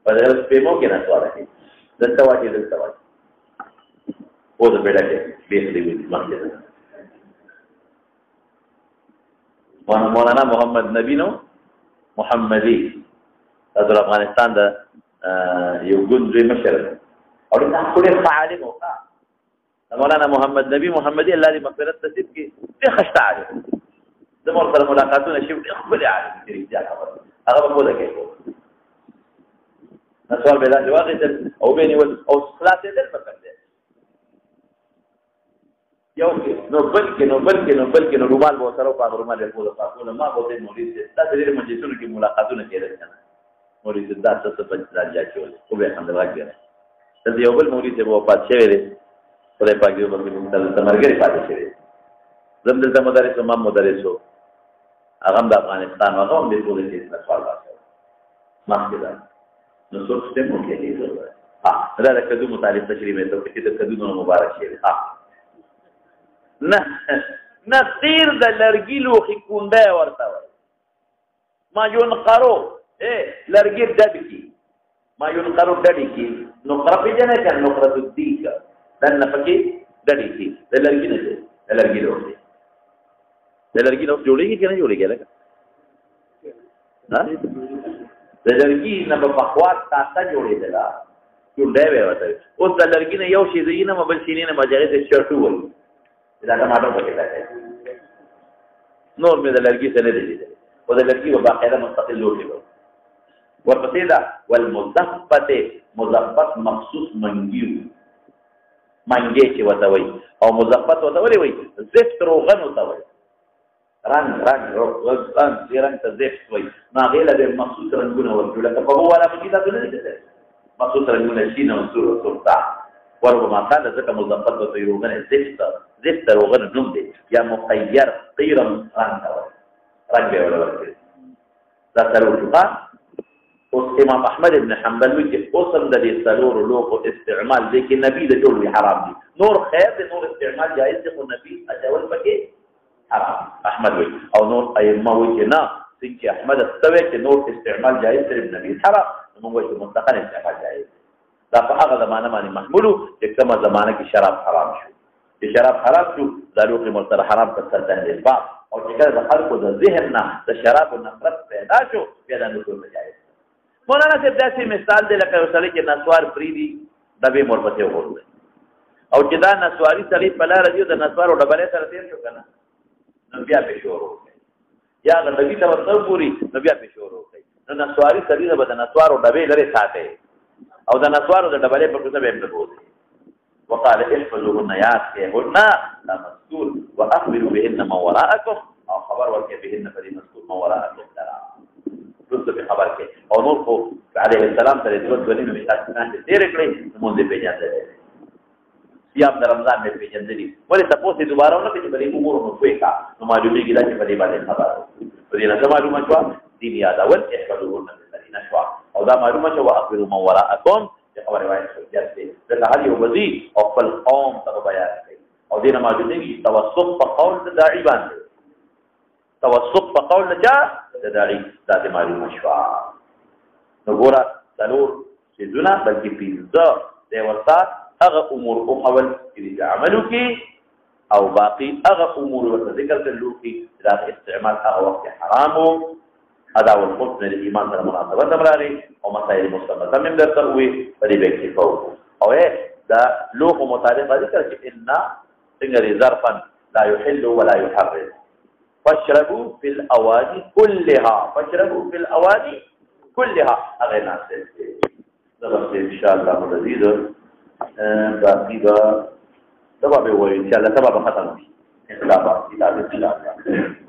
بعد سپېمو کې نسوار دي دلته واجب دلته واجب او د بیډه کې بیس دی مسجد مولانا محمد نبی نو محمدي د افغانستان د یو ګوندې مشر او دا ټول عالم وکړه مولانا محمد نبی محمدي الله دې مغفرت نصیب کړي ډېر خشته عالم د مور سره ملاقاتونه شي خپل عالم دې هغه په کوله کې نسوال به دا جواب او به نیول او خلاصې دل پکړ یو نو بلکې نو رومال به سره په رومال په کوله ما به دې مولوی دې دا دې مجلسونو کې ملاقاتونه کېدل کنه مولوی دې دا څه په راځي چې خو به څنګه راځي ته یو بل مولوی ته وفات شوی دی خدای پاک دې باندې تمرګری پاتې شوی زم دلته مدرس او ما مدرسو هغه د افغانستان هغه هم دې ټول کې سوال راځي ما کې دا نو څو څه مو کې دي دا د کدو مطالب تشریح مې ته چې د کدو مبارک شي نه تیر د لرګي لوخي کونډه ورته ما ينقرو لرګي دبکی ما ينقرو دبکی نو قربي جنہ کنه نو قرب دیک دنه پکې دبکی د لرګي نه د لرګي لوخي د لرګي لوخ جوړیږي کنه جوړیږي لکه ها د لرګي نه په بخوات تاسو جوړېدل کونډه ورته اوس د لرګي نه یو شی زینه مبل شینې نه مجاهد شرټو ول دا ټماټر پکې راځي نور مې د لرګي سره دی او د لرګي په باقاعده مستقل لوټي ورپسې دا والمضبط مضبط مخصوص منګي چې وته وي او مضبط وته وي زفت روغن وته وي رنگ ته زفت وي ما غیله به مخصوص رنگونه ورجو لکه په ولا کې دا نه دي مخصوص رنگونه شین او سورتا وربما قال ذکر مضبط وته روغن زفت روغن نوم دی یا مخیر طیرا رنگ به ورته دا څلور اوس امام احمد ابن حنبل وی چې اوسم د دې څلور لوکو استعمال دي کې نبی د ټول حرام دي نور خیر د نور استعمال جایز دي خو نبی اجول پکې حرام احمد وی او نور ائمه وی چې نه چې احمد استوي چې نور استعمال جایز دي نبی حرام موږ وایو مطلقاً استعمال جایز دا په هغه زمانه باندې محمولو چې کومه زمانه کې شراب حرام شو چې شراب حرام شو ذالوق مرتر حرام تستند الباب او چې کله د خلکو د ذهن نه د شراب نفرت پیدا شو بیا د نور جایز مولانا صاحب داسې مثال دی لکه یو سړی چې نسوار پریدي ډبې مورپسې وغورځوي او چې دا نسواري سړی په لاره ځي د نسوارو ډبلې سره تېر شو که نه نو بیا پې شور وکړي یا هغه ډبي ته ورته وګوري نو بیا پې شور وکړي نو نسواري سړي به د نسوارو ډبې لرې ساتي او د نسوارو د ډبلې په کوڅه به یې پرېږدي وقال احفظوهن یاد کړئ لا مستور واخبروا بهن من وراءکم او خبر ورکړئ بهن فدې مستور من وراءکم رسو به خبر کې او نور خو علیه السلام سره دوه ونی نو مثال څنګه تیر کړی مونږ دې پیژاندل یا د رمضان مې پیژندلی ولې تاسو دوباره نه چې بلې امور نو کوي کا نو معلومه کیدا چې بلې باندې خبره په دې نه معلومه شو دین یاد اول احفظوهن من الذين شوا او دا معلومه شو واخبروا من وراءكم چې خبره وایي چې دا هغه یو بدی او خپل قوم ته بیان کوي او دې نه معلومه کیږي توسط په قول د داعی باندې توسط په قول د داعی دا معلومه شو نو ګوره ضرور چې دونه بلکې پینځه د ورته هغه امور او حول چې عملو کې او باقي هغه امور ورته ذکر کړلو کې دا استعمال هغه وخت حرامو ادا او حسن الايمان سره مناسبت امراري او مسائل مستمره من درته وي په دې کې فوق او دا لوح متعلق ذکر چې ان څنګه ظرفا لا يحل ولا يحرم فاشربوا في الاواني كلها فاشربوا في الاواني كلها هغه ناس دغه ان شاء الله مزيد باقي دا سبب وایي چې الله سبب ختم شي اختلافات دي